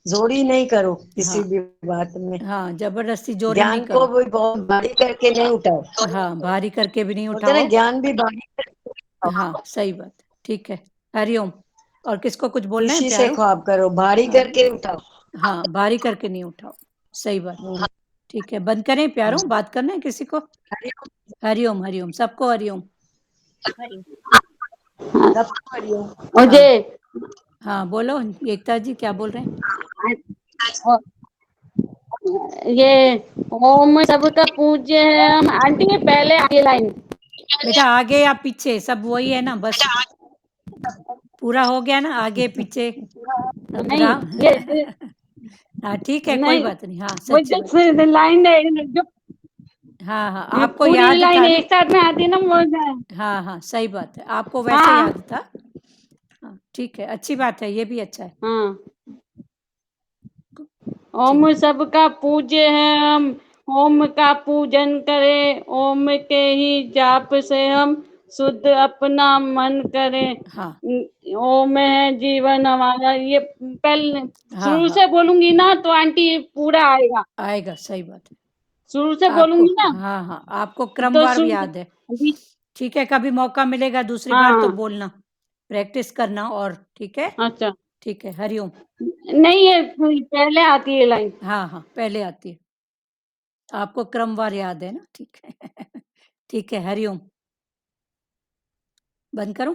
जोड़ी नहीं करो किसी हाँ भी बात में। हाँ, जबरदस्ती जोड़ी नहीं ज्ञान को करो। भी बहुत भारी करके नहीं उठाओ। हाँ, भारी करके भी नहीं बोलते ना, उठाओ। ज्ञान भी भारी करके उठाओ। हाँ, सही बात है, ठीक है। हरिओम। और किसको कुछ बोलना है खुशी से प्यारो? ख्वाब करो, भारी हाँ। करके उठाओ। हाँ, भारी करके नहीं उठाओ, सही बात। ठीक है, बंद करें प्यारो, बात करना है किसी को? हरिओम, हरिओम, सबको हरिओम। सबको हरिओम। मुझे हाँ, बोलो एकता जी, क्या बोल रहे हैं? ये ओम सबका पूज्य है हम। आंटी ये पहले आगे लाइन। बेटा आगे या पीछे सब वही है ना, बस पूरा हो गया ना, आगे पीछे। अब नहीं ये हाँ ठीक है, कोई नहीं, बात नहीं। हाँ, वो सच्ची बात। जो लाइन है, जो हाँ हाँ, आपको पूरी याद लाइन था ना? एक साथ में आती है ना वो। हाँ हाँ, सही बात है, आपको वैसे हाँ याद था। हाँ ठीक है, अच्छी बात है, ये भी अच्छा है। हाँ। ओम सबका पूज्य है हम, ओम का पूजन करें, ओम के ही जाप से हम शुद्ध अपना मन करें। हाँ ओम है जीवन हमारा। ये पहले हाँ शुरू हाँ, से बोलूंगी ना तो आंटी पूरा आएगा। आएगा, सही बात है। शुरू से आपको बोलूंगी ना हाँ हाँ, आपको तो क्रमवार शुरू याद है। ठीक है, कभी मौका मिलेगा दूसरी बार तो हाँ बोलना, प्रैक्टिस करना। और ठीक है, अच्छा। ठीक है, हरिओम। नहीं ये पहले आती है लाइन। हाँ हाँ, पहले आती है, आपको क्रमवार याद है ना, ठीक है। ठीक है, हरिओम। बंद करूं?